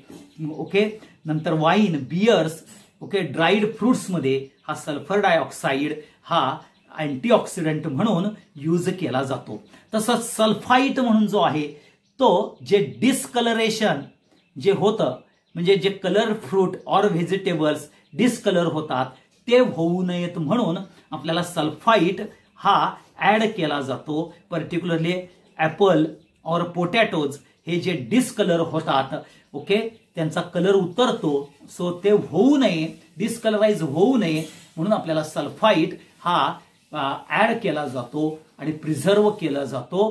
ओके, नंतर वाईन, बियर्स, ओके, ड्राईड फ्रुट्समध्ये हा सल्फर डायऑक्साईड हा अँटीऑक्सिडंट म्हणून यूज केला जातो. तसंच सल्फाईट म्हणून जो आहे तो जे डिस्कलरेशन जे होतं म्हणजे जे colour fruit or vegetables discolour होतात ते होऊ नयेत म्हणून आपल्याला सल्फाईट हा ऍड केला जातो. पर्टिक्युलरली ऍपल और पोटॅटोज हे जे डिस्कलर होतात, ओके, त्यांचा कलर उतरतो, सो ते होऊ नये, डिस्कलराइज होऊ नये म्हणून आपल्याला सल्फाईट हा ऍड केला जातो आणि प्रिझर्व केला जातो,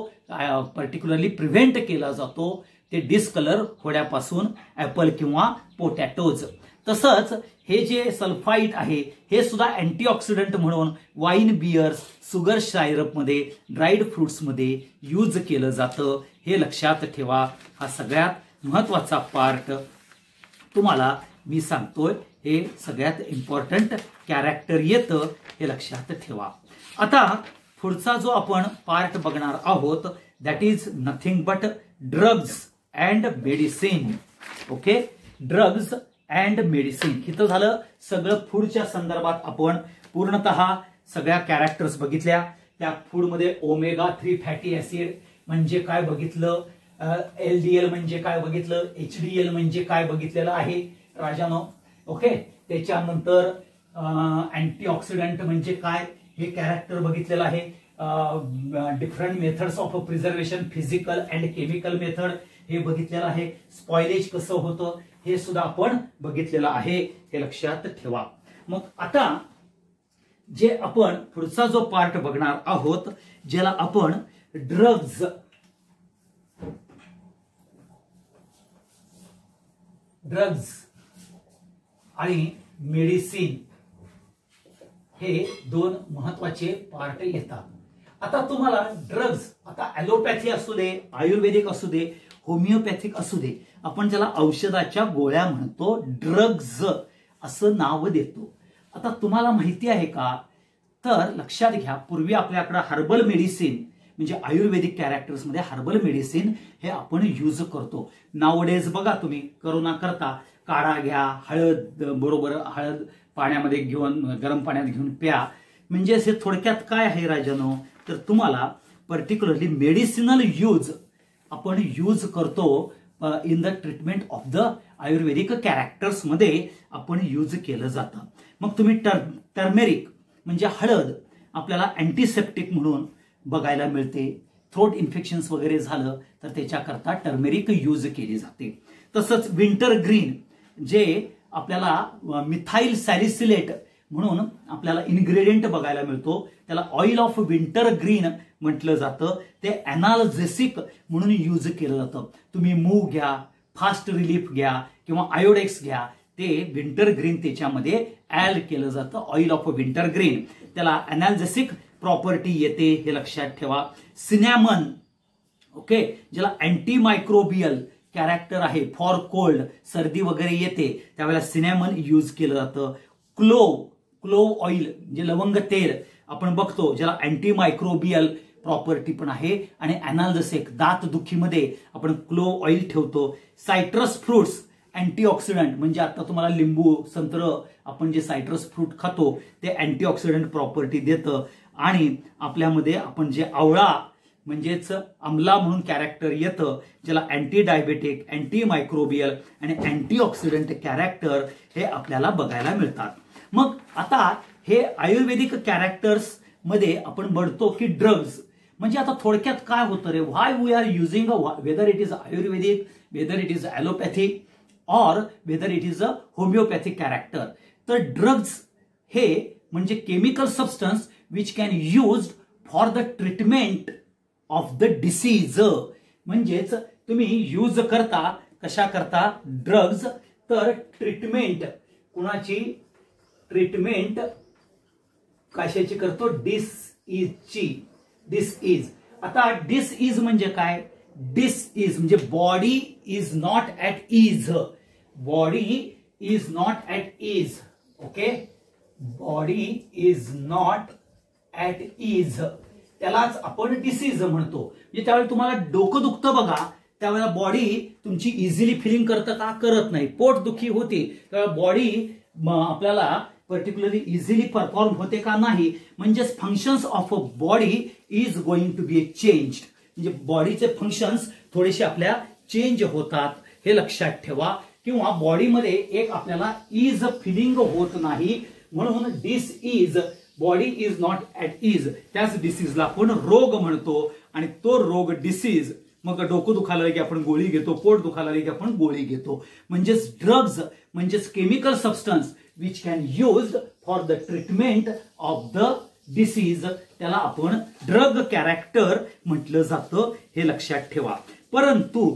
पर्टिक्युलरली प्रिव्हेंट केला जातो ते डिस्कलर होण्यापासून ऍपल किंवा पोटॅटोज. तसंच हे जे सल्फाईट आहे हे सुद्धा अँटीऑक्सिडंट म्हणून वाईन, बियर्स, शुगर सायरपमध्ये, ड्राईड फ्रुट्समध्ये यूज केलं जातं. हे लक्षात ठेवा. हा सगळ्यात महत्वाचा पार्ट तुम्हाला मी सांगतोय. हे सगळ्यात इम्पॉर्टंट कॅरेक्टर येतं, हे लक्षात ठेवा. आता पुढचा जो आपण पार्ट बघणार आहोत that is nothing but drugs and medicine. Okay, drugs and medicine. इथं झालं सगळं फूडच्या संदर्भात आपण पूर्णतः सगळ्या कॅरेक्टर्स बघितल्या. त्या फूडमध्ये ओमेगा 3 फॅटी ऍसिड म्हणजे काय बघितलं, LDL म्हणजे काय बघितलं, HDL म्हणजे काय बघितलेलं आहे राजानो. ओके, त्याच्यानंतर अँटीऑक्सिडंट म्हणजे काय हे कॅरेक्टर बघितलेलं आहे. Different methods of preservation, physical and chemical method हे बघितलेलं आहे. स्पॉइलेज कसं होतं हे सुद्धा आपण बघितलेलं आहे, हे लक्षात ठेवा. मग आता जे आपण पुढचा जो पार्ट बघणार आहोत ज्याला आपण ड्रग्ज आणि मेडिसिन हे दोन महत्वाचे पार्ट येतात. आता तुम्हाला ड्रग्ज, आता ॲलोपॅथी असू दे, आयुर्वेदिक असू दे, होमिओपॅथिक असू दे, आपण त्याला औषधाच्या गोळ्या म्हणतो, ड्रग्ज असं नाव देतो. आता तुम्हाला माहिती आहे का, तर लक्षात घ्या, पूर्वी आपल्याकडे हर्बल मेडिसिन म्हणजे आयुर्वेदिक कॅरेक्टर्स मध्ये हर्बल मेडिसिन हे आपण यूज करतो. नावडेज बघा तुम्ही करोना करता काढा घ्या, हळद बरोबर हळद पाण्यामध्ये घेऊन गरम पाण्यात घेऊन प्या. म्हणजे हे थोडक्यात काय आहे राजानो, तर तुम्हाला पर्टिक्युलरली मेडिसिनल यूज आपण यूज करतो in the treatment of the Ayurvedic characters मध्ये आपण यूज केलं जातं. मग तुम्ही टर्मेरिक म्हणजे हळद आपल्याला अँटीसेप्टिक म्हणून बघायला मिळते. थ्रोट इन्फेक्शन्स वगैरे झालं तर त्याच्याकरता टर्मेरिक यूज केली जाते. तसंच विंटर ग्रीन जे आपल्याला मिथाइल सॅलिसिलेट म्हणून आपल्याला इन्ग्रेडियंट बघायला मिळतो, त्याला ऑइल ऑफ विंटर ग्रीन म्हटलं जातं. ते अनाल्जेसिक म्हणून यूज केलं जातं. तुम्ही मूग घ्या, फास्ट रिलीफ घ्या किंवा आयोडेक्स घ्या, ते विंटर ग्रीन त्याच्यामध्ये ऍड केलं जातं. ऑइल ऑफ विंटर ग्रीन त्याला अनाल्जेसिक प्रॉपर्टी येते, हे लक्षात ठेवा. सिनॅमन, ओके, ज्याला अँटी मायक्रोबियल कॅरेक्टर आहे, फॉर कोल्ड, सर्दी वगैरे येते त्यावेळेला सिनॅमन यूज केलं जातं. क्लोव ऑइल जे लवंग तेल आपण बघतो ज्याला अँटी मायक्रोबियल प्रॉपर्टी पण आहे आणि अनाल्जेसिक, दात दुखीमध्ये आपण क्लोव ऑइल ठेवतो. सायट्रस फ्रुट्स अँटीऑक्सिडंट म्हणजे आता तुम्हाला लिंबू, संत्र आपण जे सायट्रस फ्रूट खातो ते अँटीऑक्सिडंट प्रॉपर्टी देतं. आणि आपल्यामध्ये आपण जे आवळा म्हणजेच आमला म्हणून कॅरेक्टर येतं ज्याला अँटी डायबेटिक, अँटी मायक्रोबियल आणि अँटीऑक्सिडंट कॅरेक्टर हे आपल्याला बघायला मिळतात. मग आता हे आयुर्वेदिक कॅरेक्टर्स मध्ये आपण बघतो की ड्रग्ज म्हणजे आता थोडक्यात काय होतं रे, why we are using whether it is ayurvedic, whether it is allopathic or whether it is a homeopathic character. तर ड्रग्ज हे म्हणजे chemical substance which can use for the treatment of the disease. म्हणजेच तुम्ही यूज करता कशा करता drugs, तर treatment कुणाची, ट्रीटमेंट कशाची करतो, डिसइजची. डिसइज, आता डिसइज म्हणजे काय, डिसइज म्हणजे body is not at is, body is not at is. Okay, body is not at is त्यालाच आपण डिसीज म्हणतो. म्हणजे त्यावेळी तुम्हाला डोकं दुखतं बघा, त्यावेळेला बॉडी तुमची इझिली फिलिंग करतं का? करत नाही. पोटदुखी होते त्यावेळेला बॉडी आपल्याला पर्टिक्युलरली इझिली परफॉर्म होते का? नाही. म्हणजेच functions of a body is going to be change. म्हणजे बॉडीचे फंक्शन्स थोडेसे आपल्या चेंज होतात, हे लक्षात ठेवा. किंवा बॉडीमध्ये एक आपल्याला इज फिलिंग होत नाही, म्हणून disease, body is not at ease, त्याच डिसीजला आपण रोग म्हणतो. आणि तो रोग डिसीज, मग डोकं दुखायला की आपण गोळी घेतो, पोट दुखायला की आपण गोळी घेतो. म्हणजेच ड्रग्ज म्हणजेच chemical substance which can used for the treatment of the disease, त्याला आपण ड्रग कॅरेक्टर म्हटलं जातं, हे लक्षात ठेवा. परंतु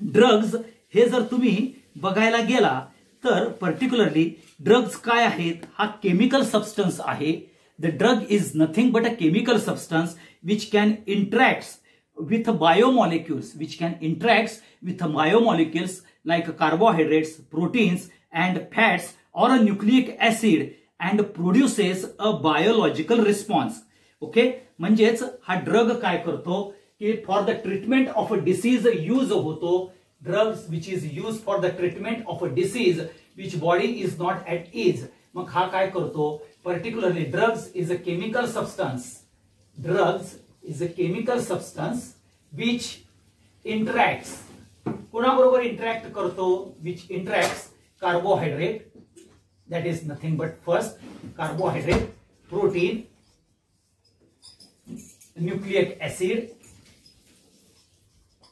ड्रग्ज हे जर तुम्ही बघायला गेला तर पर्टिक्युलरली ड्रग्ज काय आहेत? हा केमिकल सबस्टन्स आहे. The drug is nothing but a chemical substance which can interact with biomolecules, which can interact with biomolecules like carbohydrates, proteins and fats or a nucleic acid and produces a biological response. Okay, म्हणजेच हा drug काय करतो की for the treatment of a disease use होतो. Drugs which is use for the treatment of a disease which body is not at ease. मग हा काय करतो? Particularly drugs is a chemical substance. Drugs is a chemical substance which interacts, कोणाबरोबर interact करतो? which interacts carbohydrate, that is nothing but first carbohydrate, protein, nucleic acid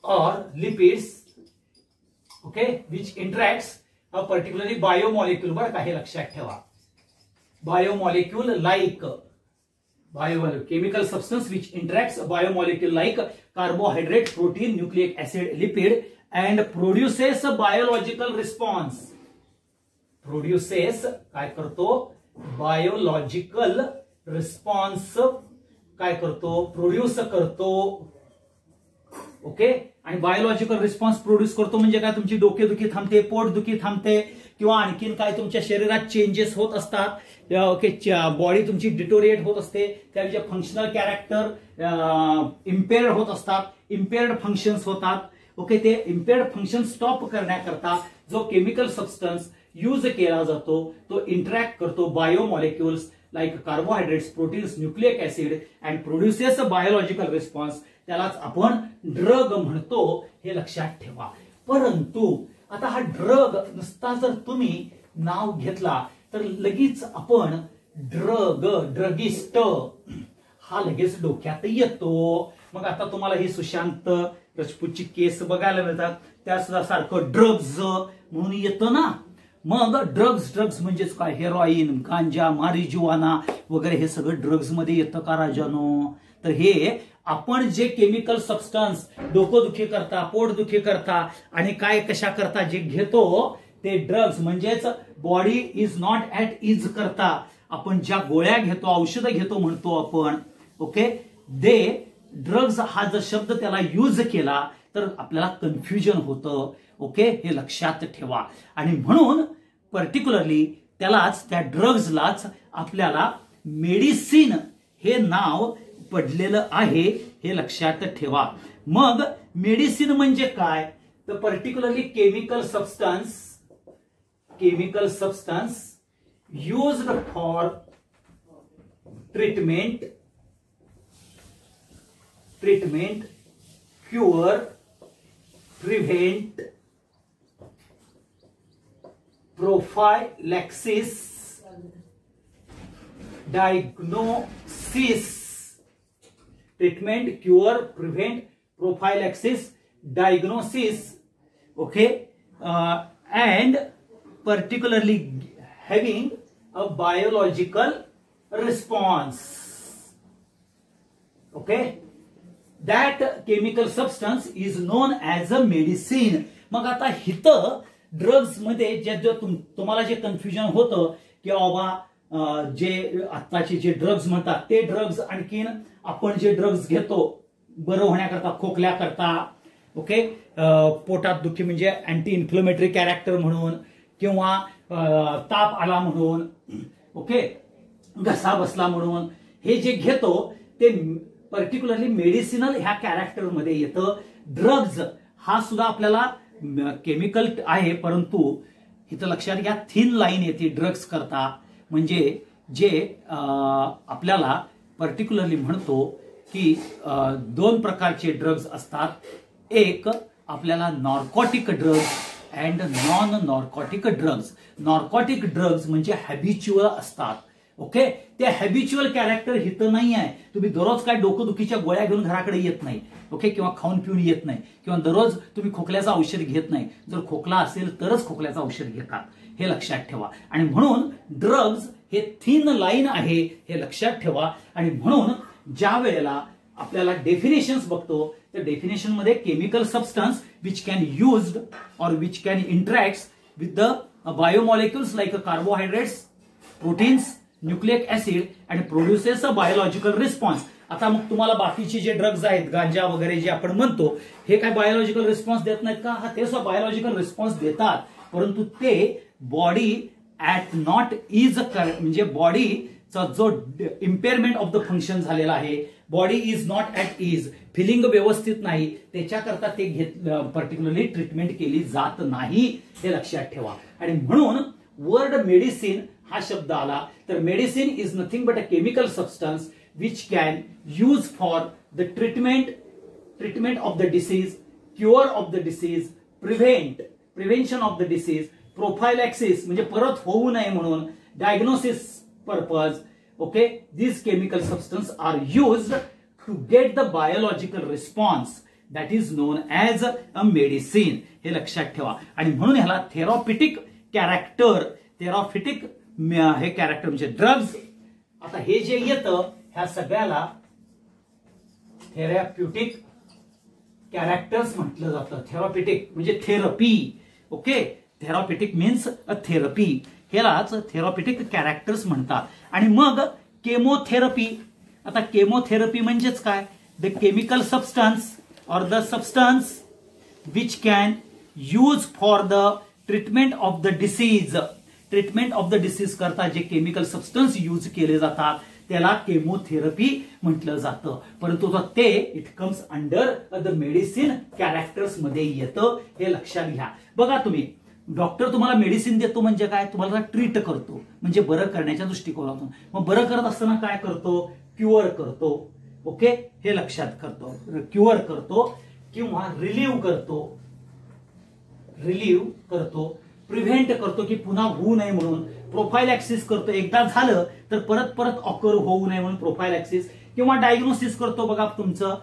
or lipids, okay, which interacts a particularly biomolecule. बरं का, हे लक्षात ठेवा. Biomolecule like chemical substance which interacts a biomolecule like carbohydrate, protein, nucleic acid, lipid and produces a biological response. Produces काय करतो? Biological response काय करतो? Produce करतो. ओके, आणि बायोलॉजिकल रिस्पॉन्स प्रोड्यूस करतो म्हणजे काय? तुमची डोकेदुखी थांबते, पोटदुखी थांबते, किंवा आणखीन काय तुमच्या शरीरात चेंजेस होत असतात. ओके, बॉडी तुमची डिटोरिएट होत असते, त्याचे फंक्शनल कॅरेक्टर इम्पेअर्ड होत असतात, इम्पेअर्ड फंक्शन्स होतात. ओके, ते इम्पेअर्ड फंक्शन स्टॉप करण्याकरता जो केमिकल सबस्टन्स यूज केला जातो तो इंटरॅक्ट करतो biomolecules like carbohydrates, proteins, nucleic acid and produces a biological response, त्यालाच आपण ड्रग म्हणतो, हे लक्षात ठेवा. परंतु आता हा ड्रग नुसता जर तुम्ही नाव घेतला तर लगेच आपण ड्रगिस्ट हा लगेच डोक्यात येतो. मग आता तुम्हाला ही सुशांत राजपूतची केस बघायला मिळतात, त्या सुद्धा सारखं ड्रग्ज म्हणून येतं ना. मग ड्रग्ज म्हणजेच काय? हेरोईन, गांजा, मारिजुआना वगैरे हे सगळं ड्रग्ज मध्ये येतं का राजानो? तर हे आपण जे केमिकल सबस्टन्स डोकंदुखी करता, पोटदुखी करता आणि काय कशा करता जे घेतो ते ड्रग्ज, म्हणजेच body is not at is करता आपण ज्या गोळ्या घेतो, औषधं घेतो म्हणतो आपण. ओके, दे ड्रग्ज हा जर शब्द त्याला यूज केला तर आपल्याला कन्फ्युजन होतं. ओके, हे लक्षात ठेवा. आणि म्हणून पर्टिक्युलरली त्यालाच, त्या ड्रग्जलाच आपल्याला मेडिसिन हे नाव पडलेलं आहे, हे लक्षात ठेवा. मग मेडिसिन म्हणजे काय? तर particularly chemical substance used for treatment, cure, prevent, prophylaxis, diagnosis. Treatment, cure, prevent, prophylaxis, diagnosis. Okay, and particularly having a biological response. Okay, that chemical substance is known as a medicine. मग आता हिथं drugs मध्ये जे तुम्हाला जे confusion होतं की बाबा जे आत्ताचे जे ड्रग्ज म्हणतात ते ड्रग्ज, आणखीन आपण जे ड्रग्ज घेतो बरं होण्याकरता, खोकल्याकरता, ओके, पोटात दुखी म्हणजे अँटी इन्फ्लेमेटरी कॅरेक्टर म्हणून, किंवा ताप आला म्हणून, ओके, घसा बसला म्हणून, हे जे घेतो ते पर्टिक्युलरली मेडिसिनल ह्या कॅरेक्टर मध्ये येतं. ड्रग्ज हा सुद्धा आपल्याला केमिकल आहे, परंतु इथं लक्षात घ्या थिन लाईन येते ड्रग्ज करता, म्हणजे जे आपल्याला पर्टिक्युलरली म्हणतो की दोन प्रकारचे ड्रग्ज असतात. एक आपल्याला narcotic drugs and non narcotic drugs. Narcotic drugs म्हणजे हॅबिच्युअल असतात. ओके, ते हॅबिच्युअल कॅरेक्टर हिथं नाही आहे. तुम्ही दररोज काय डोकंदुखीच्या गोळ्या घेऊन घराकडे येत नाही, ओके, किंवा खाऊन पिऊन येत नाही, किंवा दररोज तुम्ही खोकल्याचं औषध घेत नाही. जर खोकला असेल तरच खोकल्याचं औषध घेतात, हे लक्षात ठेवा. आणि म्हणून ड्रग्ज हे थिन लाईन आहे, हे लक्षात ठेवा. आणि म्हणून ज्या वेळेला आपल्याला डेफिनेशन्स बघतो, त्या डेफिनेशन मध्ये chemical substance which can used or which can interact with the biomolecules like carbohydrates, proteins, nucleic acid and produces a biological response. आता मग तुम्हाला बाकीचे जे ड्रग्ज आहेत, गांजा वगैरे जे आपण म्हणतो, हे काय बायोलॉजिकल रिस्पॉन्स देत नाहीत का? हा, ते सुद्धा बायोलॉजिकल रिस्पॉन्स देतात, परंतु ते बॉडी ऍट नॉट इज म्हणजे बॉडीचा जो इम्पेअरमेंट ऑफ द फंक्शन झालेला आहे, body is not at ease, feeling व्यवस्थित नाही, त्याच्याकरता ते पर्टिक्युलरली ट्रीटमेंट केली जात नाही, हे लक्षात ठेवा. आणि म्हणून वर्ड मेडिसिन हा शब्द आला, तर medicine is nothing but a chemical substance which can use for the treatment of the disease, cure of the disease, prevention of the disease, prophylaxis म्हणजे परत होऊ नये म्हणून, diagnosis purpose. Okay, these chemical substances are used to get the biological response that is known as a medicine, हे लक्षात ठेवा. आणि म्हणून ह्याला थेरॉपिटिक कॅरेक्टर, थेरॉपिटिक हे कॅरेक्टर म्हणजे ड्रग्ज. आता हे जे येतं ह्या सगळ्याला थेरॅप्युटिक कॅरेक्टर्स म्हटलं जातं. थेरॉपिटिक म्हणजे therapy. Okay, therapeutic means a therapy, ह्यालाच थेरॉपिटिक कॅरेक्टर्स म्हणतात. आणि मग केमोथेरपी. आता केमोथेरपी म्हणजेच काय? द केमिकल सबस्टन्स और the substance which can use for the treatment of the disease. Treatment of the disease करता जे केमिकल सबस्टन्स यूज केले जातात त्याला केमोथेरपी म्हटलं जातं, परंतु ते it comes under the medicine characters मध्ये येतं, हे लक्षात घ्या. बघा तुम्ही, डॉक्टर तुम्हाला मेडिसिन देतो म्हणजे काय? तुम्हाला ट्रीट करतो म्हणजे बरं करण्याच्या दृष्टिकोनातून. मग बरं करत असताना काय करतो? क्युअर करतो. ओके, हे लक्षात करतो. क्युअर करतो किंवा रिलीव्ह करतो, प्रिव्हेंट करतो की पुन्हा होऊ नये म्हणून, प्रोफायलॅक्सिस करतो, एकदा झालं तर परत परत ऑकर होऊ नये म्हणून प्रोफायलॅक्सिस, किंवा डायग्नोसिस करतो. बघा तुमचं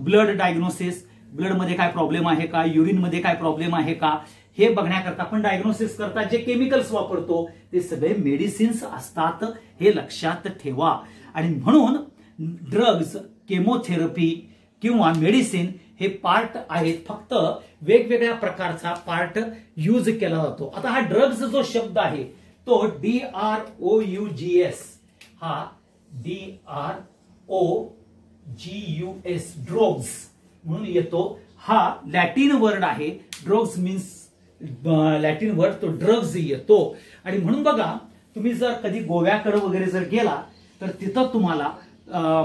ब्लड डायग्नोसिस, ब्लड मध्ये काय प्रॉब्लेम आहे का, युरिन मध्ये काय प्रॉब्लेम आहे का, हे बघण्याकरता आपण डायग्नोसिस करता जे केमिकल्स वापरतो ते सगळे मेडिसिन्स असतात, हे लक्षात ठेवा. आणि म्हणून ड्रग्ज, केमोथेरपी किंवा मेडिसिन हे पार्ट आहेत, फक्त वेगवेगळ्या प्रकारचा पार्ट यूज केला जातो. आता हा ड्रग्ज जो शब्द आहे तो DROUGS, हा DROGUS ड्रग्ज म्हणून येतो. हा लॅटिन वर्ड आहे. ड्रग्ज मीन्स लॅटिन वर्ड, तो ड्रग्ज येतो. आणि म्हणून बघा, तुम्ही जर कधी गोव्याकडे वगैरे जर गेला तर तिथं तुम्हाला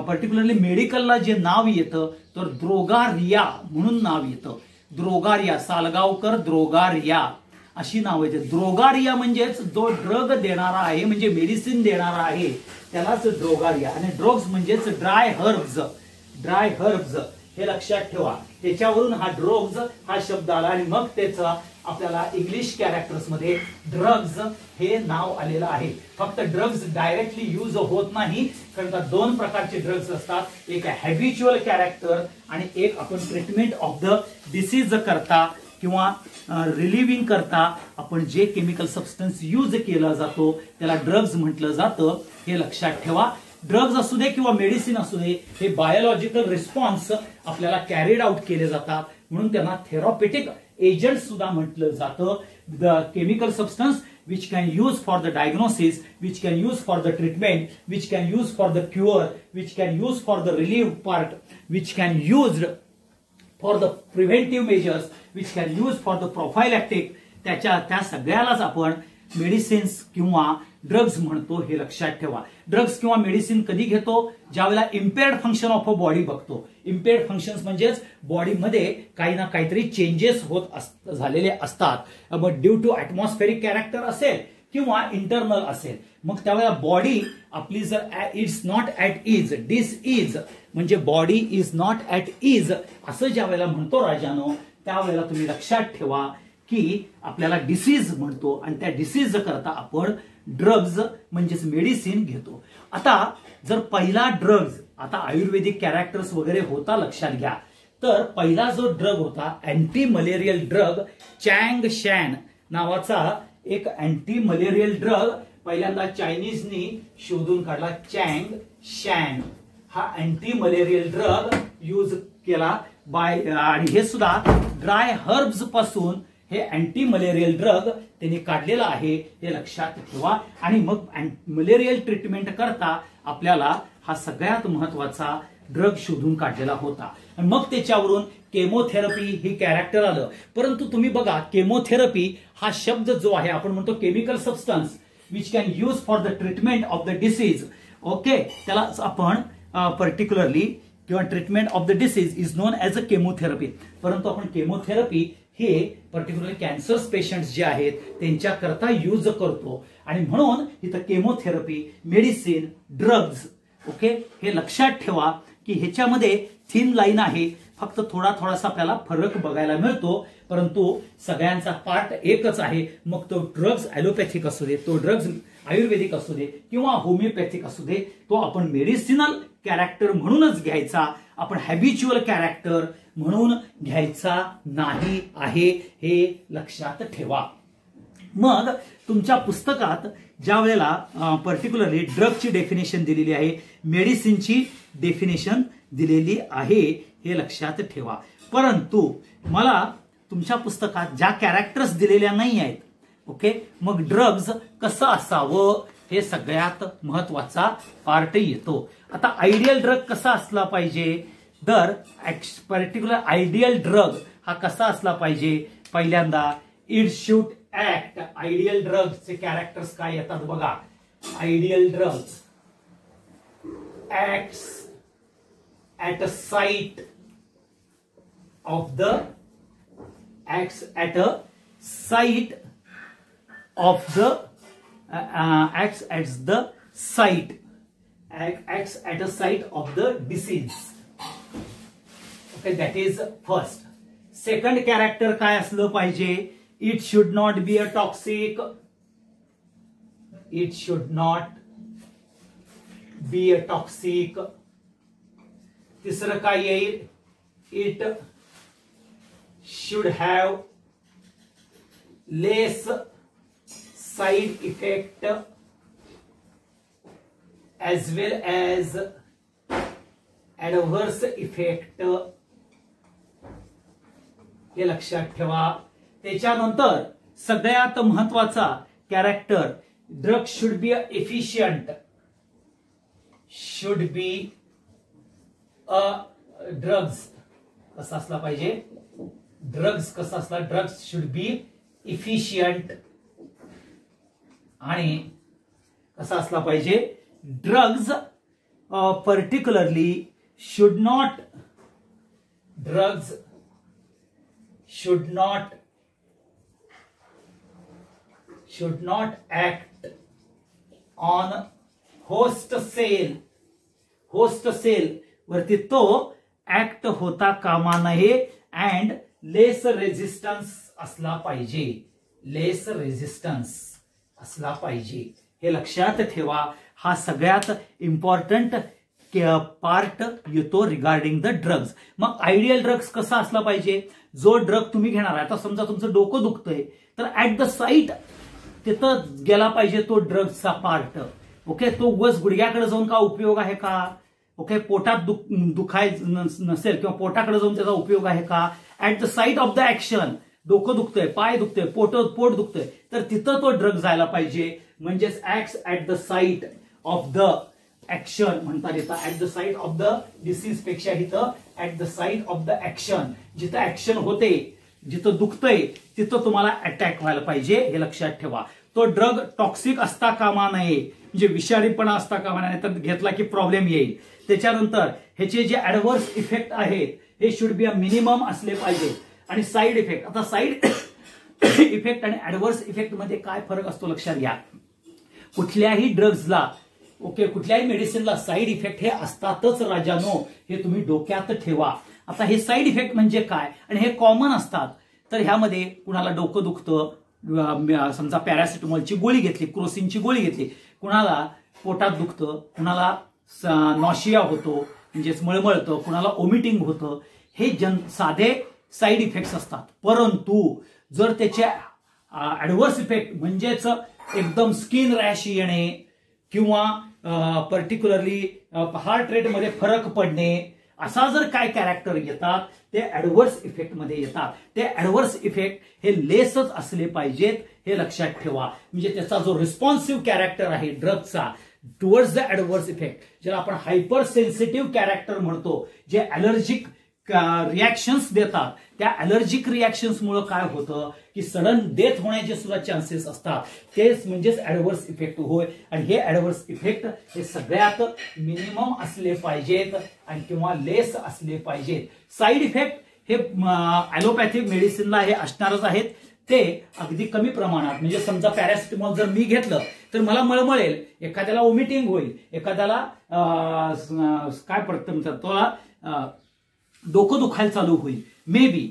पर्टिक्युलरली मेडिकलला जे नाव येतं तर द्रोगारिया म्हणून नाव येतं. द्रोगारिया, सालगावकर द्रोगारिया अशी नाव येते. द्रोगारिया म्हणजेच जो ड्रग देणारा आहे, म्हणजे मेडिसिन देणारा आहे त्यालाच द्रोगारिया. आणि ड्रग्ज म्हणजेच ड्राय हर्ब्स, हे लक्षात ठेवा. त्याच्यावरून हा ड्रग्ज हा शब्द आला. आणि मग त्याचा आपल्याला इंग्लिश कॅरेक्टर्स मध्ये ड्रग्ज हे नाव आलेलं आहे. फक्त ड्रग्ज डायरेक्टली यूज होत नाही, कारण दोन प्रकारचे ड्रग्ज असतात. एक हॅबिच्युअल कॅरेक्टर आणि एक आपण ट्रीटमेंट ऑफ द डिसीज करता किंवा रिलिव्हिंग करता आपण जे केमिकल सबस्टन्स यूज केला जातो त्याला ड्रग्ज म्हटलं जातं, हे लक्षात ठेवा. ड्रग्ज असू दे किंवा मेडिसिन असू दे, हे बायोलॉजिकल रिस्पॉन्स आपल्याला कॅरीड आउट केले जातात, म्हणून त्यांना थेरॉपिटिक एजंट सुद्धा म्हटलं जातं. The chemical substance which can use for the diagnosis, which can use for the treatment, which can use for the cure, which can use for the relief part, which can use for the preventive measures, which can use for the prophylactic. त्या सगळ्यालाच आपण medicines किंवा drugs म्हणतो हे लक्षात ठेवा. Drugs किंवा medicine कधी घेतो? ज्यावेळेला impaired function of a body बघतो. इम्पेअर्ड फंक्शन्स म्हणजेच बॉडीमध्ये काही ना काहीतरी चेंजेस झालेले असतात. मग ड्यू टू ऍटमॉस्फेरिक कॅरेक्टर असेल किंवा इंटरनल असेल, मग त्यावेळेला बॉडी आपली जर it's not at ease, disease म्हणजे body is not at ease असं ज्या वेळेला म्हणतो राजानो, त्यावेळेला तुम्ही लक्षात ठेवा की आपल्याला डिसीज म्हणतो आणि त्या डिसीज करता आपण ड्रग्ज म्हणजेच मेडिसिन घेतो. आता जर पहिला ड्रग्ज, आता आयुर्वेदिक कॅरेक्टर्स वगैरे होता लक्षात घ्या, तर पहिला जो ड्रग होता अँटी मलेरियल ड्रग चँग शॅन नावाचा एक अँटी मलेरियल ड्रग पहिल्यांदा चायनीजनी शोधून काढला. चँग शॅन हा अँटी मलेरियल ड्रग यूज केला बाय, आणि हे सुद्धा ड्राय हर्ब्स पासून हे अँटी मलेरियल ड्रग त्यांनी काढलेला आहे हे लक्षात ठेवा. आणि मग मलेरियल ट्रीटमेंट करता आपल्याला हा सगळ्यात महत्वाचा ड्रग शोधून काढलेला होता. आणि मग त्याच्यावरून केमोथेरपी ही कॅरेक्टर आलं. परंतु तुम्ही बघा, केमोथेरपी हा शब्द जो आहे, आपण म्हणतो chemical substance which can use for the treatment of the disease. Okay, त्याला आपण पर्टिक्युलरली किंवा treatment of the disease is non as a chemotherapy. परंतु आपण केमोथेरपी हे पर्टिक्युलरली कॅन्सर पेशंट्स जे आहेत त्यांच्याकरता यूज करतो. आणि म्हणून इथं केमोथेरपी, मेडिसिन, ड्रग्ज, ओके, हे लक्षात ठेवा की ह्याच्यामध्ये थिन लाईन आहे. फक्त थोडासा आपल्याला फरक बघायला मिळतो, परंतु सगळ्यांचा पार्ट एकच आहे. मग तो ड्रग्ज ॲलोपॅथिक असू दे, तो ड्रग्ज आयुर्वेदिक असू दे किंवा होमिओपॅथिक असू दे, तो आपण मेडिसिनल कॅरेक्टर म्हणूनच घ्यायचा. आपण हॅबिच्युअल कॅरेक्टर म्हणून घ्यायचा नाही आहे, हे लक्षात ठेवा. मग तुमच्या पुस्तकात ज्या वेळेला पर्टिक्युलरली ड्रगची डेफिनेशन दिलेली आहे, मेडिसिनची डेफिनेशन दिलेली आहे, हे लक्षात ठेवा. परंतु मला तुमच्या पुस्तकात ज्या कॅरेक्टर्स दिलेल्या नाही आहेत, ओके, मग ड्रग्ज कसं असावं हे सगळ्यात महत्वाचा पार्ट येतो. आता आयडियल ड्रग कसा असला पाहिजे, तर पर्टिक्युलर आयडियल ड्रग हा कसा असला पाहिजे? पहिल्यांदा इट शुड ऍक्ट. आयडियल ड्रग्सचे कॅरेक्टर्स काय येतात बघा. Ideal drugs acts at a site of the acts at a site of the acts at the site acts at a site of the disease. Okay, that is first. Second character काय असलं पाहिजे? It should not be a toxic. It should not be a toxic. तिसरं काय येईल? It should have less side effect as well as adverse effect. हे लक्षात ठेवा. त्याच्यानंतर सगळ्यात महत्वाचा character, drug should be efficient. Should be a drugs कसा असला पाहिजे? ड्रग्ज कसा असला? Drugs should be efficient. आणि कसा असला पाहिजे? Drugs particularly should not act on host cell. Host cell वरती तो ऍक्ट होता कामा नये. अँड लेस रेजिस्टन्स असला पाहिजे. लेस रेजिस्टन्स असला पाहिजे, हे लक्षात ठेवा. हा सगळ्यात इम्पॉर्टंट पार्ट येतो रिगार्डिंग द ड्रग्ज. मग आयडियल ड्रग्ज कसा असला पाहिजे? जो ड्रग तुम्ही घेणार आहे, आता समजा तुमचं डोकं दुखतंय, तर ऍट द साईट तिथं गेला पाहिजे तो ड्रग्जचा पार्ट. ओके, तो उगाच गुडघ्याकडे जाऊन का उपयोग आहे का? ओके, पोटात दुखाय नसेल किंवा पोटाकडे जाऊन त्याचा उपयोग आहे का? At the site of the action, डोकं दुखतंय, पाय दुखतंय, पोट दुखतंय, तर तिथं तो ड्रग जायला पाहिजे. म्हणजेच acts at the site of the action म्हणता येतं. At the site of the disease पेक्षा इथं at the site of the action, जिथं ऍक्शन होते, जिथं दुखतंय तिथं तुम्हाला अटॅक व्हायला पाहिजे, हे लक्षात ठेवा. तो ड्रग टॉक्सिक असता कामा नये, म्हणजे विषारीपणा असता कामा नये, तर घेतला की प्रॉब्लेम येईल. त्याच्यानंतर ह्याचे जे ऍडव्हर्स इफेक्ट आहेत हे शुड बी अ मिनिमम असले पाहिजे. आणि साईड इफेक्ट, आता साईड इफेक्ट आणि ऍडव्हर्स इफेक्ट मध्ये काय फरक असतो लक्षात घ्या. कुठल्याही ड्रग्जला कुठल्याही मेडिसिनला साईड इफेक्ट हे असतातच राजानो, हे तुम्ही डोक्यात ठेवा. आता हे साईड इफेक्ट म्हणजे काय आणि हे कॉमन असतात. तर ह्यामध्ये कुणाला डोकं दुखतं, समजा पॅरासिटामॉलची गोळी घेतली, क्रोसिनची गोळी घेतली, कुणाला पोटात दुखतं, कुणाला नॉशिया होतो म्हणजेच मळमळतं, कुणाला ओमिटिंग होतं, हे साधे साईड इफेक्ट्स असतात. परंतु जर त्याचे ऍडव्हर्स इफेक्ट म्हणजेच एकदम स्किन रॅश येणे किंवा पर्टिक्युलरली हार्ट रेटमध्ये फरक पडणे, असा जर काय कॅरेक्टर येतात ते ऍडव्हर्स इफेक्ट मध्ये येतात. ते ऍडव्हर्स इफेक्ट हे लेसच असले पाहिजेत, हे लक्षात ठेवा. म्हणजे त्याचा जो रिस्पॉन्सिव्ह कॅरेक्टर आहे ड्रगचा टुवर्ड्स द ऍडव्हर्स इफेक्ट, ज्याला आपण हायपर सेन्सिटिव्ह कॅरेक्टर म्हणतो, जे ऍलर्जिक रिॲक्शन्स देतात, त्या ऍलर्जिक रिॲक्शन्स मुळे काय होतं की सडन डेथ होण्याचे सुद्धा चान्सेस असतात. तेच म्हणजेच ऍडव्हर्स इफेक्ट होय. आणि हे ऍडव्हर्स इफेक्ट हे सगळ्यात मिनिमम असले पाहिजेत आणि किंवा लेस असले पाहिजेत. साईड इफेक्ट हे ऍलोपॅथिक मेडिसिनला हे असणारच आहेत, ते अगदी कमी प्रमाणात. म्हणजे समजा पॅरासिटामॉल जर मी घेतलं तर मला मळमळेल, एखाद्याला वॉमिटिंग होईल, एखाद्याला काय पडतं त्याला डोकं दुखायला चालू होईल मे बी,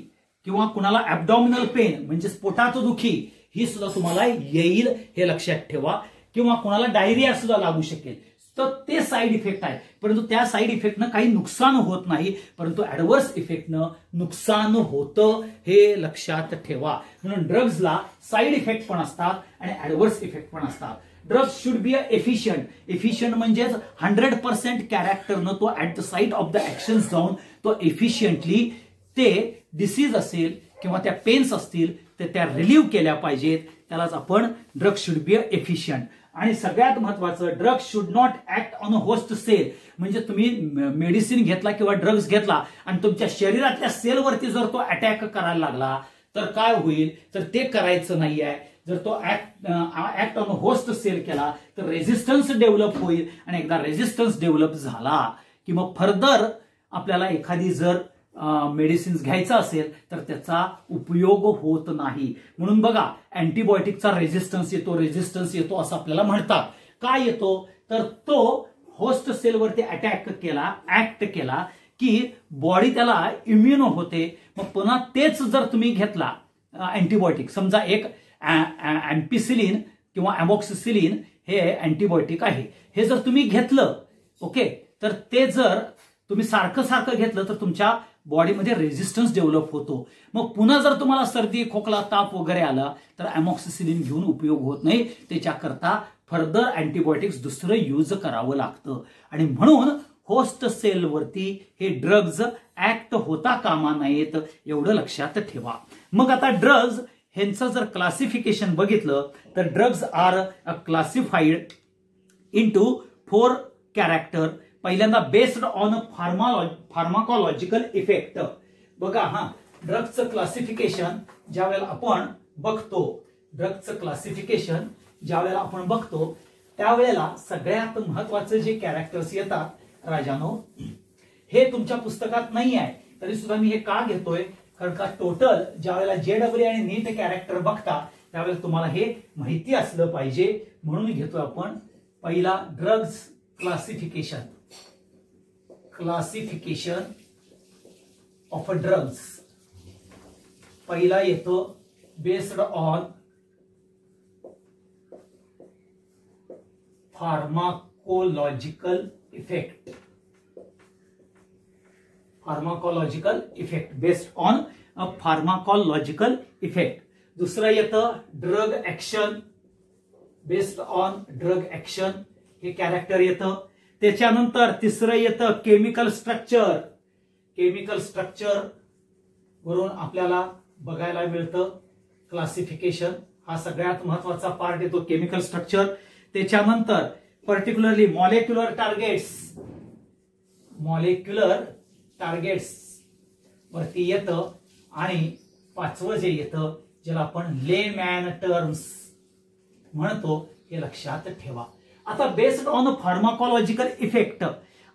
किंवा कुणाला ऍबडॉमिनल पेन म्हणजे पोटाचं दुखी ही सुद्धा तुम्हाला येईल, हे लक्षात ठेवा. किंवा कुणाला डायरिया सुद्धा लागू शकेल. तर ते साईड इफेक्ट आहे. परंतु त्या साईड इफेक्टनं काही नुकसान होत नाही, परंतु ऍडव्हर्स इफेक्टनं नुकसान होतं, हे लक्षात ठेवा. म्हणून ड्रग्जला साईड इफेक्ट पण असतात आणि ऍडव्हर्स इफेक्ट पण असतात. Drugs should be a efficient. Efficient म्हणजेच 100% कॅरेक्टरनं तो at the site of the action जाऊन तो एफिशियंटली ते डिसीज असेल किंवा त्या पेन्स असतील तर त्या रिलीव्ह केल्या पाहिजेत. त्यालाच आपण drug should be a efficient. आणि सगळ्यात महत्वाचं, drug should not act on a host cell. म्हणजे तुम्ही मेडिसिन घेतला किंवा ड्रग्स घेतला आणि तुमच्या शरीरातल्या सेलवरती जर तो अटॅक करायला लागला तर काय होईल, तर ते करायचं नाही आहे. जर तो ऍक्ट ऑन होस्ट सेल केला तर रेझिस्टन्स डेव्हलप होईल, आणि एकदा रेझिस्टन्स डेव्हलप झाला की मग फर्दर आपल्याला एखादी जर मेडिसिन्स घ्यायचा असेल तर त्याचा उपयोग होत नाही. म्हणून बघा, अँटीबायोटिकचा रेझिस्टन्स येतो असं आपल्याला म्हणतात. काय येतो, तर तो होस्ट सेलवरती ऍक्ट केला की बॉडी त्याला इम्युनो होते. मग पुन्हा तेच जर तुम्ही घेतला अँटीबायोटिक, समजा एक अँपिसिलिन किंवा अमॉक्सिसिलिन हे अँटीबायोटिक आहे, हे जर तुम्ही घेतलं तर ते जर तुम्ही सारखं घेतलं तर तुमच्या बॉडीमध्ये रेझिस्टन्स डेव्हलप होतो. मग पुन्हा जर तुम्हाला सर्दी, खोकला, ताप वगैरे आला तर अमॉक्सिसिलिन घेऊन उपयोग होत नाही. त्याच्याकरता फर्दर अँटीबायोटिक्स दुसरं यूज करावं लागतं. आणि म्हणून होस्ट सेलवरती हे ड्रग्ज ऍक्ट होता कामा नयेत, एवढं लक्षात ठेवा. मग आता ड्रग्ज ह्यांचं जर क्लासिफिकेशन बघितलं तर drugs are classified into 4 character. पहिल्यांदा बेस्ड ऑन फार्माकोलॉजिकल इफेक्ट. बघा, ड्रग्जचं क्लासिफिकेशन ज्यावेळेला आपण बघतो, त्यावेळेला सगळ्यात महत्वाचं जे कॅरेक्टर्स येतात राजानो, हे तुमच्या पुस्तकात नाही आहे, तरी सुद्धा मी हे का घेतोय, कारण का टोटल ज्यावेळेला JEE आणि नीट कॅरेक्टर बघता त्यावेळेला तुम्हाला हे माहिती असलं पाहिजे, म्हणून घेतोय आपण. पहिला drugs classification of a drugs. पहिला येतो based on pharmacological effect. Based on a pharmacological effect. दुसरं येतं drug action. Based on drug action हे कॅरेक्टर येतं. त्याच्यानंतर तिसरं येतं केमिकल स्ट्रक्चर वरून आपल्याला बघायला मिळतं क्लासिफिकेशन. हा सगळ्यात महत्वाचा पार्ट येतो, केमिकल स्ट्रक्चर. त्याच्यानंतर पर्टिक्युलरली मॉलिक्युलर टार्गेट्स वरती येतं. आणि 5वं जे येतं ज्याला आपण लेमॅन टर्म्स म्हणतो हे लक्षात ठेवा. आता बेस्ड ऑन फार्माकोलॉजिकल इफेक्ट,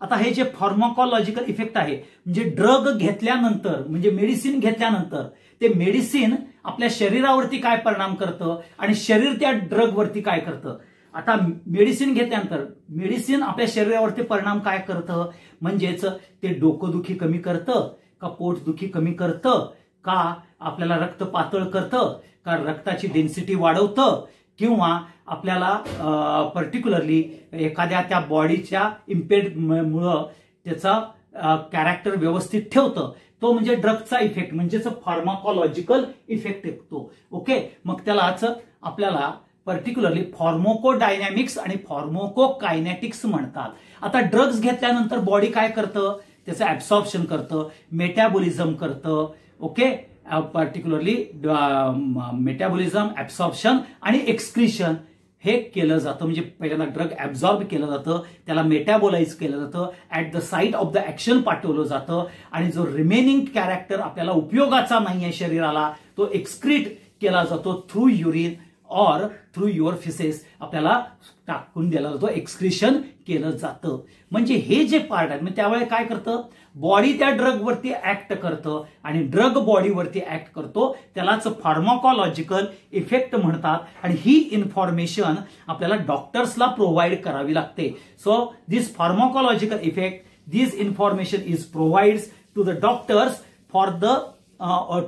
आता हे जे फार्माकोलॉजिकल इफेक्ट आहे म्हणजे ड्रग घेतल्यानंतर म्हणजे मेडिसिन घेतल्यानंतर ते मेडिसिन आपल्या शरीरावरती काय परिणाम करतं आणि शरीर त्या ड्रगवरती काय करतं. आता मेडिसिन घेतल्यानंतर मेडिसिन आपल्या शरीरावरती परिणाम काय करतं म्हणजेच ते डोकंदुखी कमी करतं का पोटदुखी कमी करतं का आपल्याला रक्त पातळ करतं का रक्ताची डेन्सिटी वाढवतं किंवा आपल्याला पर्टिक्युलरली एखाद्या त्या बॉडीच्या इम्पेअर्डमुळं त्याचा कॅरेक्टर व्यवस्थित ठेवतं. तो म्हणजे ड्रगचा इफेक्ट म्हणजेच फार्माकोलॉजिकल इफेक्ट येतो. ओके, मग त्यालाच आपल्याला पर्टिक्युलरली फार्माकोडायनॅमिक्स आणि फार्माकोकायनेटिक्स म्हणतात. आता ड्रग्ज घेतल्यानंतर बॉडी काय करतं त्याचं ऍब्सॉर्प्शन करतं, मेटाबॉलिझम करतं. ओके, पर्टिक्युलरली मेटाबॉलिझम, ऍब्सॉर्प्शन आणि एक्सक्रिशन हे केलं जातं. म्हणजे पहिल्यांदा ड्रग ऍब्झॉर्ब केलं जातं, त्याला मेटाबोलाइज केलं जातं, at the site of the action पाठवलं जातं आणि जो रिमेनिंग कॅरेक्टर आपल्याला उपयोगाचा नाहीये शरीराला तो एक्सक्रीट केला जातो through urine or through your faeces, आपल्याला टाकून दिला जातो, एक्सक्रिशन केलं जातं. म्हणजे हे जे पार्ट आहे म्हणजे त्यावेळी काय करतं बॉडी त्या ड्रगवरती ऍक्ट करतं आणि ड्रग बॉडीवरती ऍक्ट करतो, त्यालाच फार्माकोलॉजिकल इफेक्ट म्हणतात. आणि ही इन्फॉर्मेशन आपल्याला डॉक्टर्सला प्रोव्हाइड करावी लागते. So this pharmacological effect, this information is provides to the doctors for the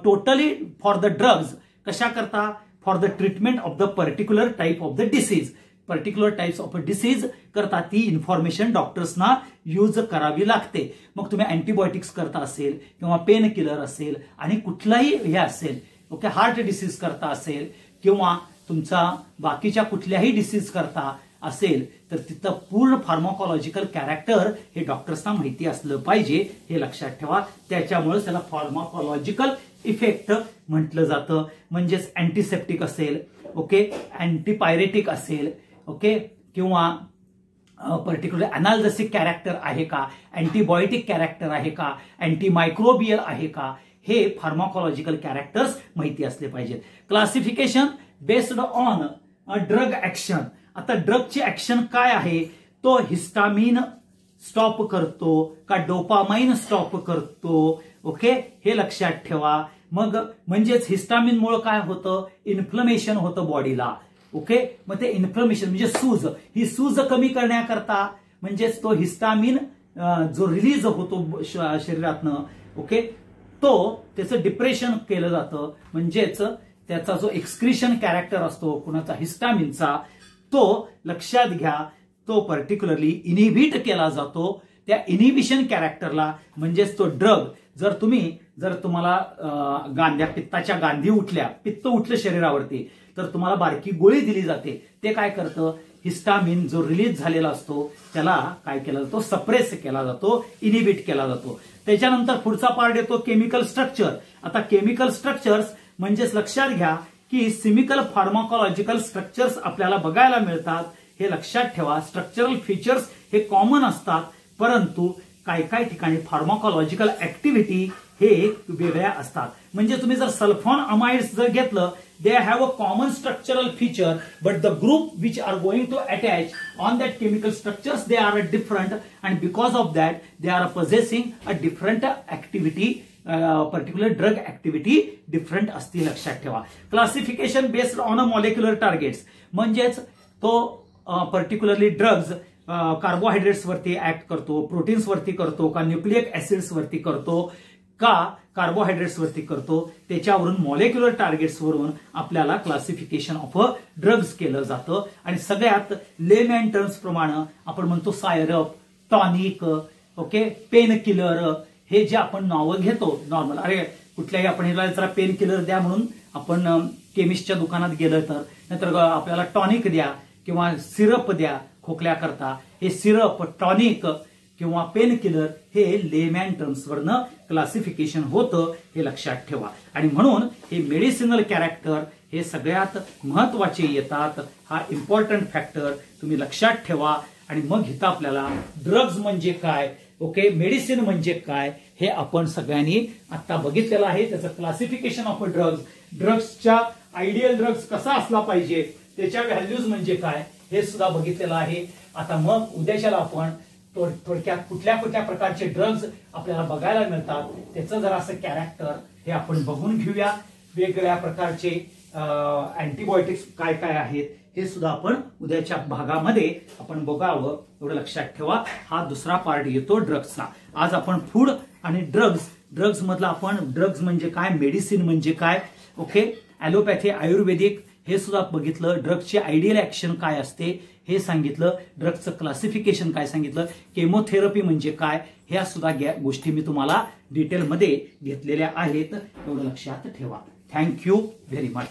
totally for the drugs. कशा करता for the treatment of the particular type of the disease, particular types of disease करता ती information डॉक्टर्सना use करावी लागते. मग तुम्ही antibiotics करता असेल किंवा पेन किलर असेल आणि कुठलाही हे असेल, ओके, हार्ट डिसीज करता असेल किंवा तुमचा बाकीच्या कुठल्याही डिसीज करता असेल तर तिथं पूर्ण फार्माकोलॉजिकल कॅरेक्टर हे डॉक्टर्सना माहिती असलं पाहिजे, हे लक्षात ठेवा. त्याच्यामुळे त्याला फार्माकोलॉजिकल इफेक्ट म्हटलं जातं. म्हणजेच अँटीसेप्टिक असेल, ओके, अँटीपायरेटिक असेल, ओके, किंवा पर्टिक्युलर अनाल्जेसिक कॅरेक्टर आहे का, अँटीबायोटिक कॅरेक्टर आहे का, अँटीमायक्रोबियल आहे का, हे फार्माकोलॉजिकल कॅरेक्टर्स माहिती असले पाहिजेत. Classification based on drug action. आता ड्रगची ऍक्शन काय आहे, तो हिस्टामिन स्टॉप करतो का डोपामाइन स्टॉप करतो, ओके, हे लक्षात ठेवा. मग म्हणजेच हिस्टामिनमुळे काय होतं इन्फ्लमेशन होतं बॉडीला. ओके, मग ते इन्फ्लमेशन म्हणजे सूज, ही सूज कमी करण्याकरता म्हणजेच तो हिस्टामिन जो रिलीज होतो शरीरातनं, ओके, तो त्याचं डिप्रेशन केलं जातं. म्हणजेच त्याचा जो एक्सक्रिशन कॅरेक्टर असतो कुणाचा हिस्टामिनचा, तो लक्षात घ्या तो पर्टिक्युलरली इनिबिट केला जातो. त्या इनिबिशन कॅरेक्टरला म्हणजेच तो ड्रग जर तुम्हाला पित्ताच्या गांधी उठल्या, पित्त उठलं शरीरावरती तर तुम्हाला बारकी गोळी दिली जाते. ते काय करतं हिस्टामिन जो रिलीज झालेला असतो त्याला काय केला जातो सप्रेस केला जातो, इनिबिट केला जातो. त्याच्यानंतर पुढचा पार्ट येतो केमिकल स्ट्रक्चर. आता केमिकल स्ट्रक्चर्स म्हणजेच लक्षात घ्या की सिमिकल फार्माकोलॉजिकल स्ट्रक्चर्स आपल्याला बघायला मिळतात, हे लक्षात ठेवा. स्ट्रक्चरल फीचर्स हे कॉमन असतात परंतु काय काय ठिकाणी फार्माकोलॉजिकल ऍक्टिव्हिटी हे वेगळ्या असतात. म्हणजे तुम्ही जर सल्फॉन अमाइड्स जर घेतलं, they have a common structural feature but the group which are going to attach on that chemical structures they are different and because of that they are possessing a different activity, particular drug activity different असते, लक्षात ठेवा. Classification based on a molecular targets म्हणजेच तो particularly drugs carbohydrates वरती act करतो, proteins वरती करतो का न्यूक्लिक ऍसिड्स वरती करतो का कार्बोहायड्रेट्स वरती करतो, त्याच्यावरून मॉलिक्युलर टार्गेट्स वरून आपल्याला क्लासिफिकेशन ऑफ ड्रग्ज केलं जातं. आणि सगळ्यात लेमॅन टर्म्स प्रमाणे आपण म्हणतो सायरप, टॉनिक, ओके, पेन किलर, हे जे आपण नावं घेतो नॉर्मल, अरे कुठल्याही आपण ह्याला जरा पेन किलर द्या म्हणून आपण केमिस्टच्या दुकानात गेलं तर, नाहीतर आपल्याला टॉनिक द्या किंवा सिरप द्या खोकल्याकरता, हे सिरप, टॉनिक किंवा पेन किलर हे लेमॅन टर्म्स वरनं क्लासिफिकेशन होतं, हे लक्षात ठेवा. आणि म्हणून हे मेडिसिनल कॅरेक्टर हे सगळ्यात महत्वाचे येतात. हा इम्पॉर्टंट फॅक्टर तुम्ही लक्षात ठेवा. आणि मग इथं आपल्याला ड्रग्ज म्हणजे काय, ओके, मेडिसिन म्हणजे काय हे आपण सगळ्यांनी आता बघितलेलं आहे. त्याचं क्लासिफिकेशन ऑफ ड्रग्ज, ड्रग्सच्या आयडियल ड्रग्ज कसा असला पाहिजे त्याच्या व्हॅल्यूज म्हणजे काय हे सुद्धा बघितलेलं आहे. आता मग उद्याच्याला आपण थोडक्यात कुठल्या कुठल्या प्रकारचे ड्रग्ज आपल्याला बघायला मिळतात त्याचं जरा असं कॅरेक्टर हे आपण बघून घेऊया. वेगवेगळ्या प्रकारचे अँटीबायोटिक्स काय काय आहेत हे सुद्धा आपण उद्याच्या भागामध्ये आपण बघावं. एवढं लक्षात ठेवा. हा दुसरा पार्ट येतो ड्रग्सचा. आज आपण फूड आणि ड्रग्ज मधला आपण ड्रग्ज म्हणजे काय, मेडिसिन म्हणजे काय, ओके, ॲलोपॅथी, आयुर्वेदिक हे सुद्धा बघितलं. ड्रग्सची आयडियल ऍक्शन काय असते हे सांगितलं. ड्रग्सचं क्लासिफिकेशन काय सांगितलं. केमोथेरपी म्हणजे काय ह्या सुद्धा गोष्टी मी तुम्हाला डिटेलमध्ये घेतलेल्या आहेत. एवढं लक्षात ठेवा. Thank you very much.